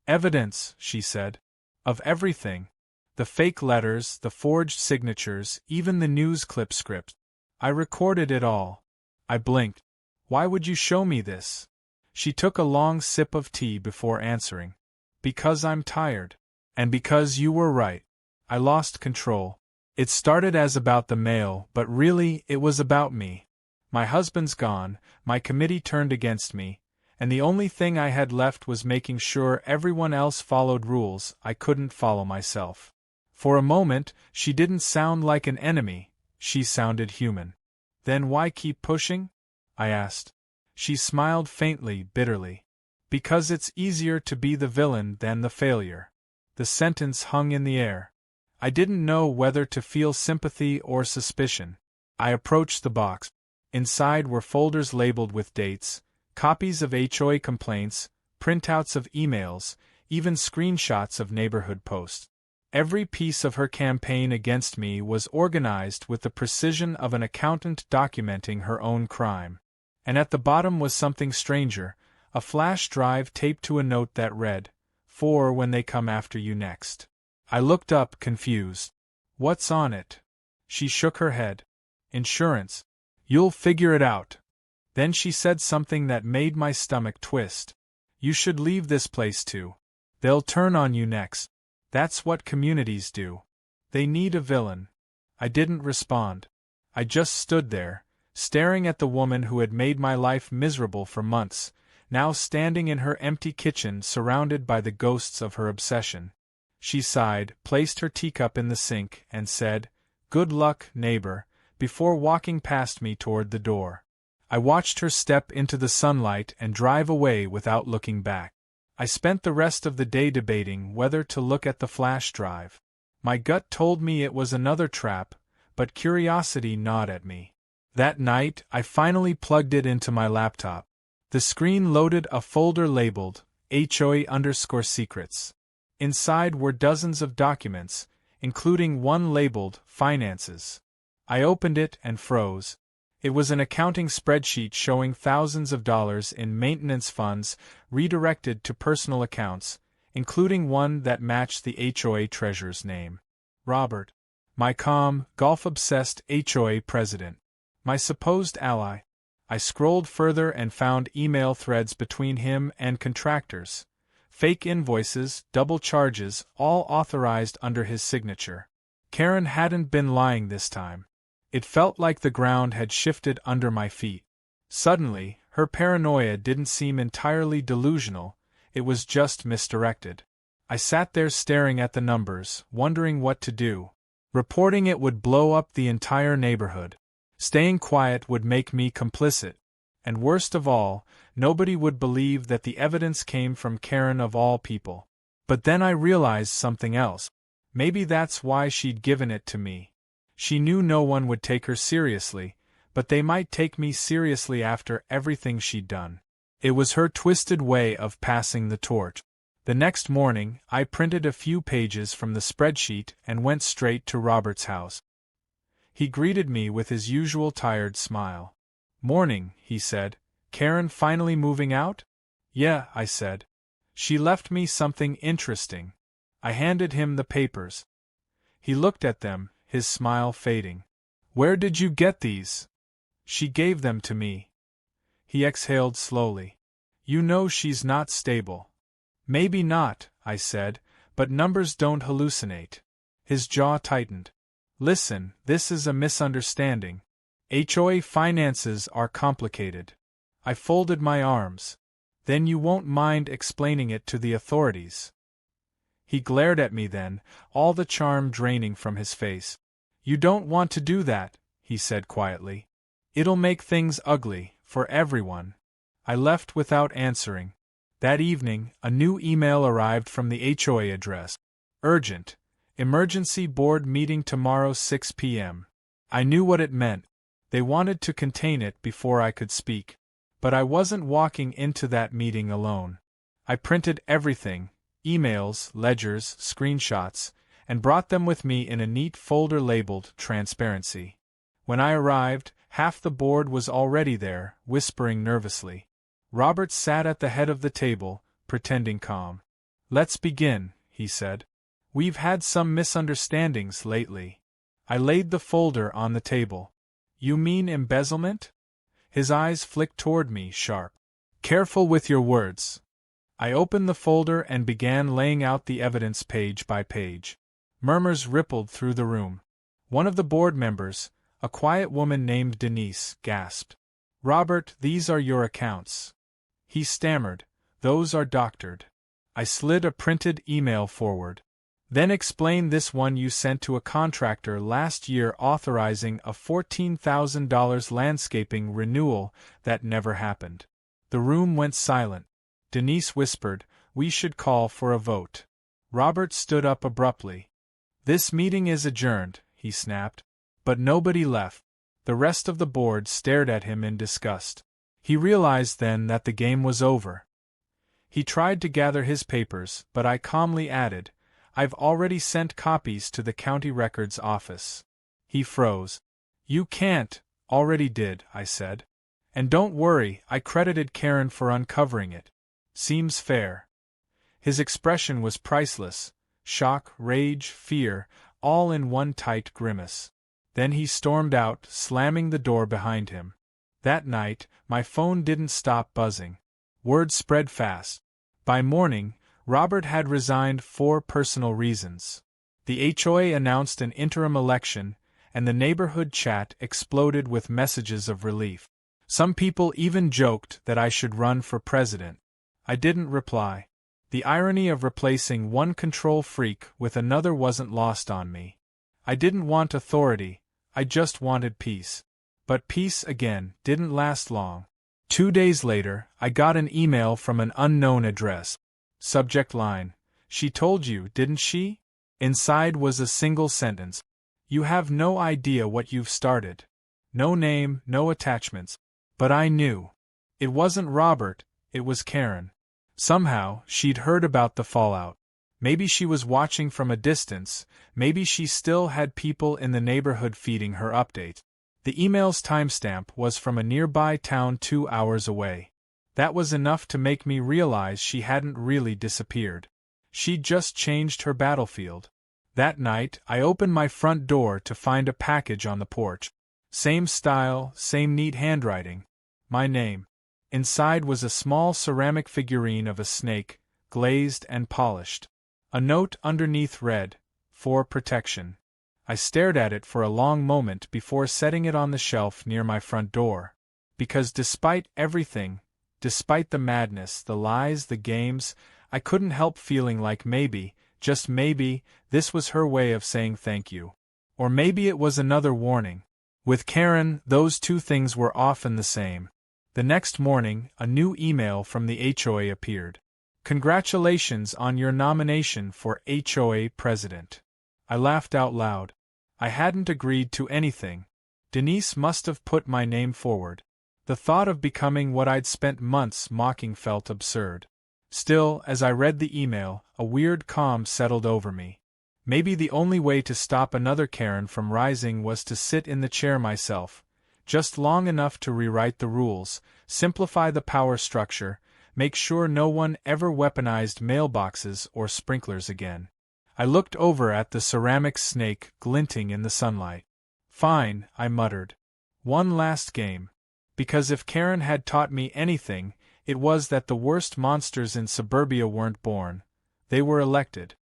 "Evidence," she said. "Of everything. The fake letters, the forged signatures, even the news clip script. I recorded it all." I blinked. "Why would you show me this?" She took a long sip of tea before answering. "Because I'm tired. And because you were right. I lost control. It started as about the mail, but really, it was about me. My husband's gone, my committee turned against me, and the only thing I had left was making sure everyone else followed rules I couldn't follow myself." For a moment, she didn't sound like an enemy, she sounded human. "Then why keep pushing?" I asked. She smiled faintly, bitterly. "Because it's easier to be the villain than the failure." The sentence hung in the air. I didn't know whether to feel sympathy or suspicion. I approached the box. Inside were folders labeled with dates, copies of HOA complaints, printouts of emails, even screenshots of neighborhood posts. Every piece of her campaign against me was organized with the precision of an accountant documenting her own crime. And at the bottom was something stranger, a flash drive taped to a note that read, "For when they come after you next." I looked up, confused. "What's on it?" She shook her head. "Insurance. You'll figure it out." Then she said something that made my stomach twist. "You should leave this place too. They'll turn on you next. That's what communities do. They need a villain." I didn't respond. I just stood there, staring at the woman who had made my life miserable for months, now standing in her empty kitchen surrounded by the ghosts of her obsession. She sighed, placed her teacup in the sink, and said, "Good luck, neighbor," before walking past me toward the door. I watched her step into the sunlight and drive away without looking back. I spent the rest of the day debating whether to look at the flash drive. My gut told me it was another trap, but curiosity gnawed at me. That night, I finally plugged it into my laptop. The screen loaded a folder labeled HOA_secrets. Inside were dozens of documents, including one labeled Finances. I opened it and froze. It was an accounting spreadsheet showing thousands of dollars in maintenance funds redirected to personal accounts, including one that matched the HOA treasurer's name. Robert. My calm, golf-obsessed HOA president. My supposed ally. I scrolled further and found email threads between him and contractors. Fake invoices, double charges, all authorized under his signature. Karen hadn't been lying this time. It felt like the ground had shifted under my feet. Suddenly, her paranoia didn't seem entirely delusional, it was just misdirected. I sat there staring at the numbers, wondering what to do. Reporting it would blow up the entire neighborhood. Staying quiet would make me complicit. And worst of all, nobody would believe that the evidence came from Karen of all people. But then I realized something else. Maybe that's why she'd given it to me. She knew no one would take her seriously, but they might take me seriously after everything she'd done. It was her twisted way of passing the torch. The next morning, I printed a few pages from the spreadsheet and went straight to Robert's house. He greeted me with his usual tired smile. "Morning," he said. "Karen finally moving out?" "Yeah," I said. "She left me something interesting." I handed him the papers. He looked at them, his smile fading. "Where did you get these?" "She gave them to me." He exhaled slowly. "You know she's not stable." "Maybe not," I said, "but numbers don't hallucinate." His jaw tightened. "Listen, this is a misunderstanding. HOA finances are complicated." I folded my arms. "Then you won't mind explaining it to the authorities." He glared at me then, all the charm draining from his face. "You don't want to do that," he said quietly. "It'll make things ugly, for everyone." I left without answering. That evening, a new email arrived from the HOA address. "Urgent. Emergency board meeting tomorrow 6 p.m. I knew what it meant. They wanted to contain it before I could speak. But I wasn't walking into that meeting alone. I printed everything, emails, ledgers, screenshots, and brought them with me in a neat folder labeled Transparency. When I arrived, half the board was already there, whispering nervously. Robert sat at the head of the table, pretending calm. "Let's begin," he said. "We've had some misunderstandings lately." I laid the folder on the table. "You mean embezzlement?" His eyes flicked toward me, sharp. "Careful with your words." I opened the folder and began laying out the evidence page by page. Murmurs rippled through the room. One of the board members, a quiet woman named Denise, gasped. "Robert, these are your accounts." He stammered, "Those are doctored." I slid a printed email forward. "Then explain this one you sent to a contractor last year authorizing a $14,000 landscaping renewal that never happened." The room went silent. Denise whispered, "We should call for a vote." Robert stood up abruptly. "This meeting is adjourned," he snapped. But nobody left. The rest of the board stared at him in disgust. He realized then that the game was over. He tried to gather his papers, but I calmly added, "I've already sent copies to the county records office." He froze. "You can't." "Already did," I said. "And don't worry, I credited Karen for uncovering it. Seems fair." His expression was priceless. Shock, rage, fear, all in one tight grimace. Then he stormed out, slamming the door behind him. That night, my phone didn't stop buzzing. Word spread fast. By morning, Robert had resigned for personal reasons. The HOA announced an interim election, and the neighborhood chat exploded with messages of relief. Some people even joked that I should run for president. I didn't reply. The irony of replacing one control freak with another wasn't lost on me. I didn't want authority, I just wanted peace. But peace, again, didn't last long. 2 days later, I got an email from an unknown address. Subject line: "She told you, didn't she?" Inside was a single sentence: "You have no idea what you've started." No name, no attachments. But I knew. It wasn't Robert, it was Karen. Somehow, she'd heard about the fallout. Maybe she was watching from a distance, maybe she still had people in the neighborhood feeding her updates. The email's timestamp was from a nearby town 2 hours away. That was enough to make me realize she hadn't really disappeared. She'd just changed her battlefield. That night, I opened my front door to find a package on the porch. Same style, same neat handwriting. My name. Inside was a small ceramic figurine of a snake, glazed and polished. A note underneath read, "For protection." I stared at it for a long moment before setting it on the shelf near my front door. Because despite everything, despite the madness, the lies, the games, I couldn't help feeling like maybe, just maybe, this was her way of saying thank you. Or maybe it was another warning. With Karen, those two things were often the same. The next morning, a new email from the HOA appeared. "Congratulations on your nomination for HOA president." I laughed out loud. I hadn't agreed to anything. Denise must have put my name forward. The thought of becoming what I'd spent months mocking felt absurd. Still, as I read the email, a weird calm settled over me. Maybe the only way to stop another Karen from rising was to sit in the chair myself, just long enough to rewrite the rules, simplify the power structure, make sure no one ever weaponized mailboxes or sprinklers again. I looked over at the ceramic snake glinting in the sunlight. "Fine," I muttered. "One last game." Because if Karen had taught me anything, it was that the worst monsters in suburbia weren't born, they were elected.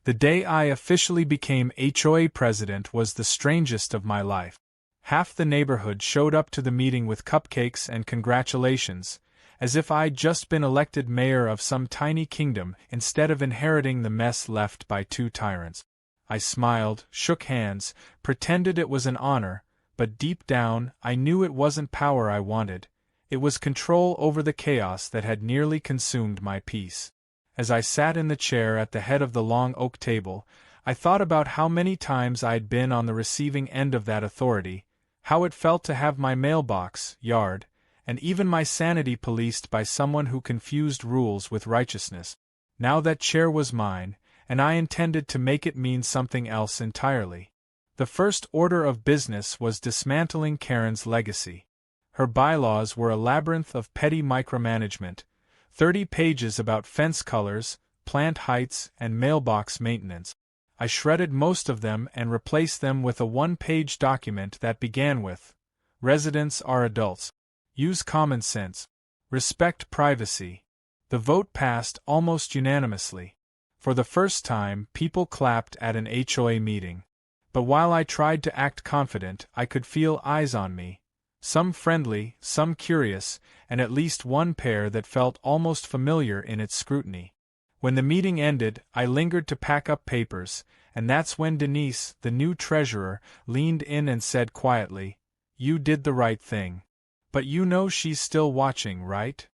The day I officially became HOA president was the strangest of my life. Half the neighborhood showed up to the meeting with cupcakes and congratulations, as if I'd just been elected mayor of some tiny kingdom instead of inheriting the mess left by two tyrants. I smiled, shook hands, pretended it was an honor, but deep down, I knew it wasn't power I wanted. It was control over the chaos that had nearly consumed my peace. As I sat in the chair at the head of the long oak table, I thought about how many times I'd been on the receiving end of that authority, how it felt to have my mailbox, yard, and even my sanity policed by someone who confused rules with righteousness. Now that chair was mine, and I intended to make it mean something else entirely. The first order of business was dismantling Karen's legacy. Her bylaws were a labyrinth of petty micromanagement, 30 pages about fence colors, plant heights, and mailbox maintenance. I shredded most of them and replaced them with a one-page document that began with, "Residents are adults. Use common sense. Respect privacy." The vote passed almost unanimously. For the first time, people clapped at an HOA meeting. But while I tried to act confident, I could feel eyes on me. Some friendly, some curious, and at least one pair that felt almost familiar in its scrutiny. When the meeting ended, I lingered to pack up papers, and that's when Denise, the new treasurer, leaned in and said quietly, "You did the right thing. But you know she's still watching, right?"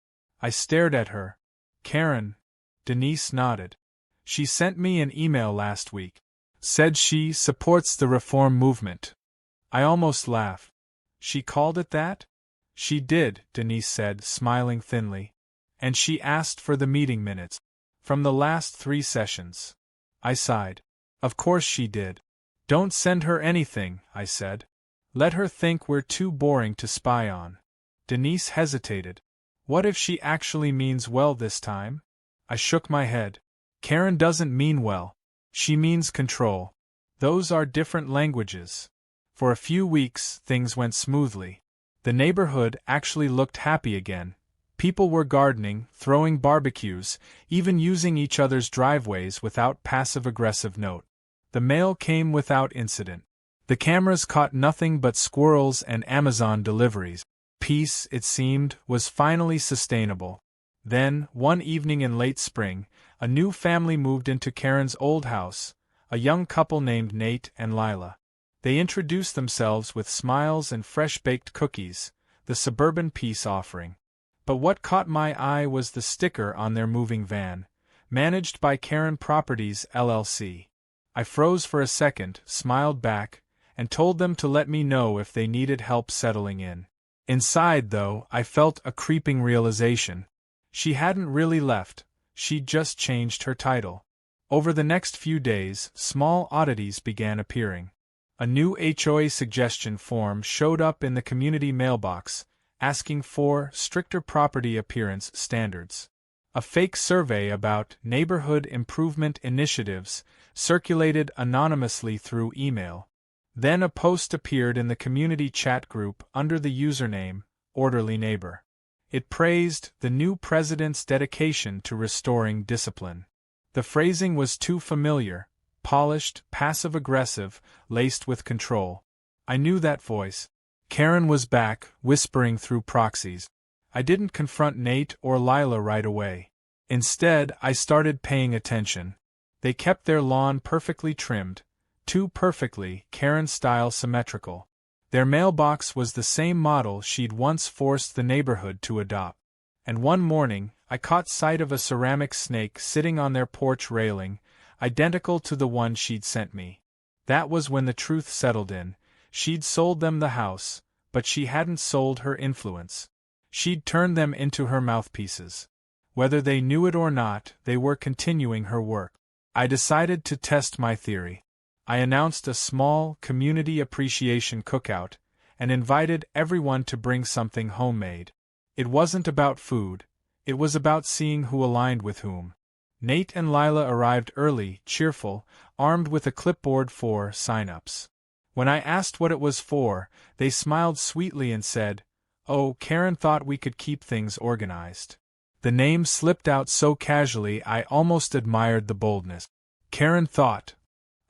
I stared at her. "Karen?" Denise nodded. "She sent me an email last week. Said she supports the reform movement." I almost laughed. "She called it that?" "She did," Denise said, smiling thinly. "And she asked for the meeting minutes. From the last 3 sessions." I sighed. "Of course she did." "Don't send her anything," I said. "Let her think we're too boring to spy on." Denise hesitated. "What if she actually means well this time?" I shook my head. "Karen doesn't mean well. She means control. Those are different languages." For a few weeks, things went smoothly. The neighborhood actually looked happy again. People were gardening, throwing barbecues, even using each other's driveways without passive-aggressive note. The mail came without incident. The cameras caught nothing but squirrels and Amazon deliveries. Peace, it seemed, was finally sustainable. Then, one evening in late spring, a new family moved into Karen's old house, a young couple named Nate and Lila. They introduced themselves with smiles and fresh-baked cookies, the suburban peace offering. But what caught my eye was the sticker on their moving van, managed by Karen Properties LLC. I froze for a second, smiled back, and told them to let me know if they needed help settling in. Inside, though, I felt a creeping realization. She hadn't really left, she'd just changed her title. Over the next few days, small oddities began appearing. A new HOA suggestion form showed up in the community mailbox, asking for stricter property appearance standards. A fake survey about neighborhood improvement initiatives circulated anonymously through email. Then a post appeared in the community chat group under the username Orderly Neighbor. It praised the new president's dedication to restoring discipline. The phrasing was too familiar, polished, passive-aggressive, laced with control. I knew that voice. Karen was back, whispering through proxies. I didn't confront Nate or Lila right away. Instead, I started paying attention. They kept their lawn perfectly trimmed, too perfectly, Karen-style symmetrical. Their mailbox was the same model she'd once forced the neighborhood to adopt. And one morning, I caught sight of a ceramic snake sitting on their porch railing, identical to the one she'd sent me. That was when the truth settled in. She'd sold them the house, but she hadn't sold her influence. She'd turned them into her mouthpieces. Whether they knew it or not, they were continuing her work. I decided to test my theory. I announced a small community appreciation cookout and invited everyone to bring something homemade. It wasn't about food, it was about seeing who aligned with whom. Nate and Lila arrived early, cheerful, armed with a clipboard for sign-ups. When I asked what it was for, they smiled sweetly and said, "Oh, Karen thought we could keep things organized." The name slipped out so casually I almost admired the boldness. Karen thought.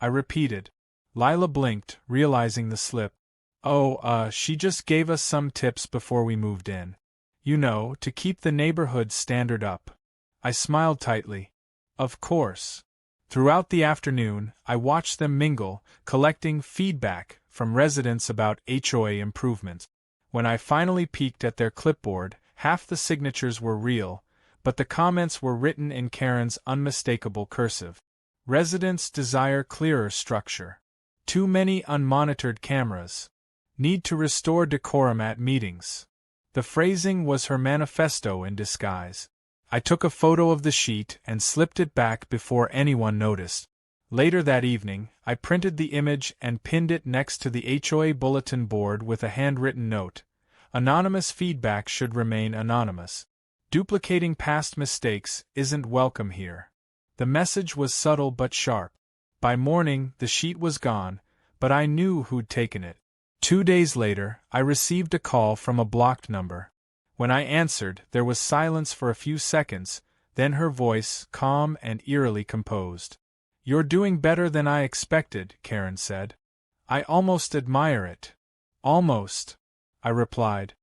I repeated. Lila blinked, realizing the slip. She just gave us some tips before we moved in. You know, to keep the neighborhood standard up. I smiled tightly. Of course. Throughout the afternoon, I watched them mingle, collecting feedback from residents about HOA improvements. When I finally peeked at their clipboard, half the signatures were real, but the comments were written in Karen's unmistakable cursive. Residents desire clearer structure. Too many unmonitored cameras. Need to restore decorum at meetings. The phrasing was her manifesto in disguise. I took a photo of the sheet and slipped it back before anyone noticed. Later that evening, I printed the image and pinned it next to the HOA bulletin board with a handwritten note. Anonymous feedback should remain anonymous. Duplicating past mistakes isn't welcome here. The message was subtle but sharp. By morning, the sheet was gone, but I knew who'd taken it. 2 days later, I received a call from a blocked number. When I answered, there was silence for a few seconds, then her voice, calm and eerily composed. "You're doing better than I expected," Karen said. "I almost admire it." "Almost," I replied.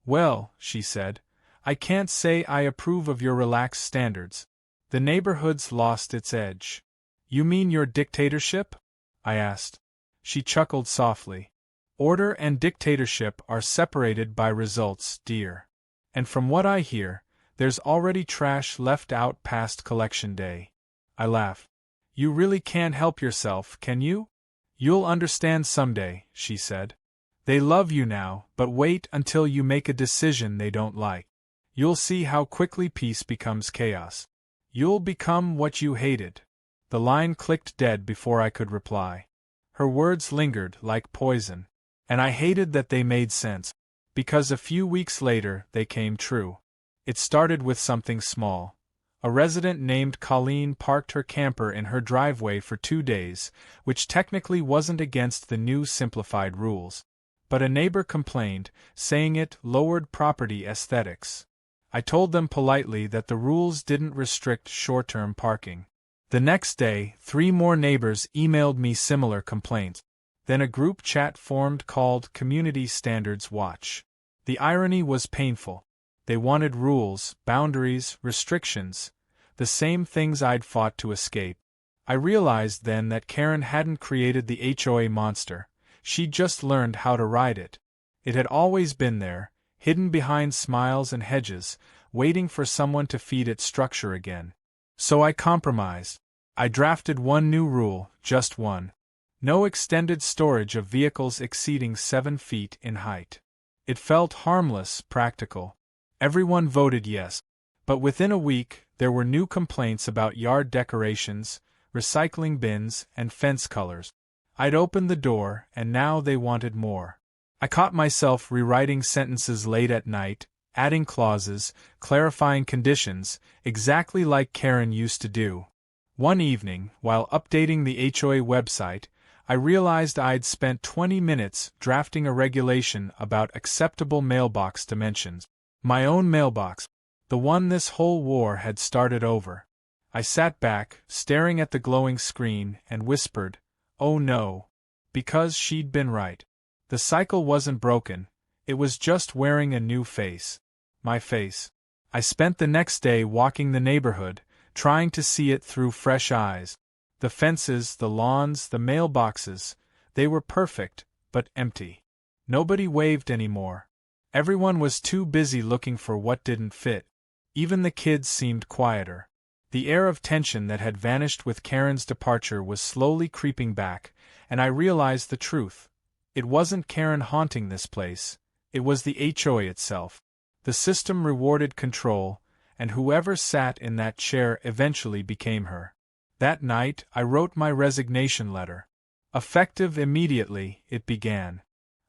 "Well," she said, "I can't say I approve of your relaxed standards. The neighborhood's lost its edge." "You mean your dictatorship?" I asked. She chuckled softly. "Order and dictatorship are separated by results, dear. And from what I hear, there's already trash left out past collection day." I laughed. "You really can't help yourself, can you?" "You'll understand someday," she said. "They love you now, but wait until you make a decision they don't like. You'll see how quickly peace becomes chaos. You'll become what you hated." The line clicked dead before I could reply. Her words lingered like poison, and I hated that they made sense, because a few weeks later they came true. It started with something small. A resident named Colleen parked her camper in her driveway for 2 days, which technically wasn't against the new simplified rules. But a neighbor complained, saying it lowered property aesthetics. I told them politely that the rules didn't restrict short-term parking. The next day, 3 more neighbors emailed me similar complaints. Then a group chat formed called Community Standards Watch. The irony was painful. They wanted rules, boundaries, restrictions, the same things I'd fought to escape. I realized then that Karen hadn't created the HOA monster, She'd just learned how to ride it. It had always been there, hidden behind smiles and hedges, waiting for someone to feed it structure again. So I compromised. I drafted one new rule, just one. No extended storage of vehicles exceeding 7 feet in height. It felt harmless, practical. Everyone voted yes. But within a week, there were new complaints about yard decorations, recycling bins, and fence colors. I'd opened the door, and now they wanted more. I caught myself rewriting sentences late at night, adding clauses, clarifying conditions, exactly like Karen used to do. One evening, while updating the HOA website, I realized I'd spent 20 minutes drafting a regulation about acceptable mailbox dimensions. My own mailbox, the one this whole war had started over. I sat back, staring at the glowing screen, and whispered, "Oh no," because she'd been right. The cycle wasn't broken, it was just wearing a new face. My face. I spent the next day walking the neighborhood, trying to see it through fresh eyes. The fences, the lawns, the mailboxes, they were perfect, but empty. Nobody waved anymore. Everyone was too busy looking for what didn't fit. Even the kids seemed quieter. The air of tension that had vanished with Karen's departure was slowly creeping back, and I realized the truth. It wasn't Karen haunting this place, it was the HOA itself. The system rewarded control, and whoever sat in that chair eventually became her. That night, I wrote my resignation letter. Effective immediately, it began.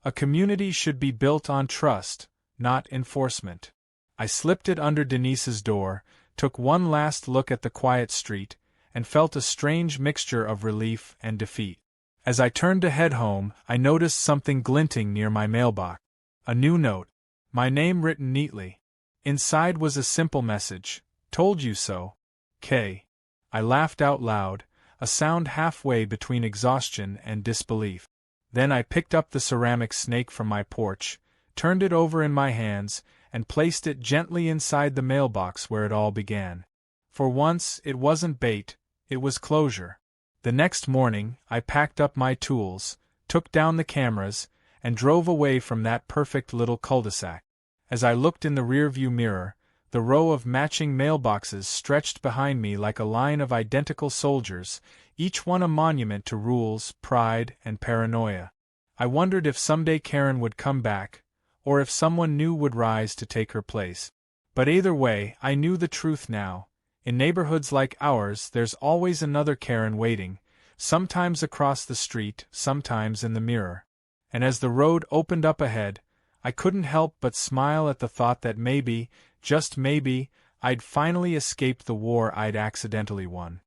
A community should be built on trust, not enforcement. I slipped it under Denise's door, took one last look at the quiet street, and felt a strange mixture of relief and defeat. As I turned to head home, I noticed something glinting near my mailbox. A new note. My name written neatly. Inside was a simple message. Told you so. K. I laughed out loud, a sound halfway between exhaustion and disbelief. Then I picked up the ceramic snake from my porch, turned it over in my hands, and placed it gently inside the mailbox where it all began. For once, it wasn't bait, it was closure. The next morning, I packed up my tools, took down the cameras, and drove away from that perfect little cul-de-sac. As I looked in the rearview mirror, the row of matching mailboxes stretched behind me like a line of identical soldiers, each one a monument to rules, pride, and paranoia. I wondered if someday Karen would come back, or if someone new would rise to take her place. But either way, I knew the truth now. In neighborhoods like ours, there's always another Karen waiting, sometimes across the street, sometimes in the mirror. And as the road opened up ahead, I couldn't help but smile at the thought that maybe, just maybe, I'd finally escaped the war I'd accidentally won.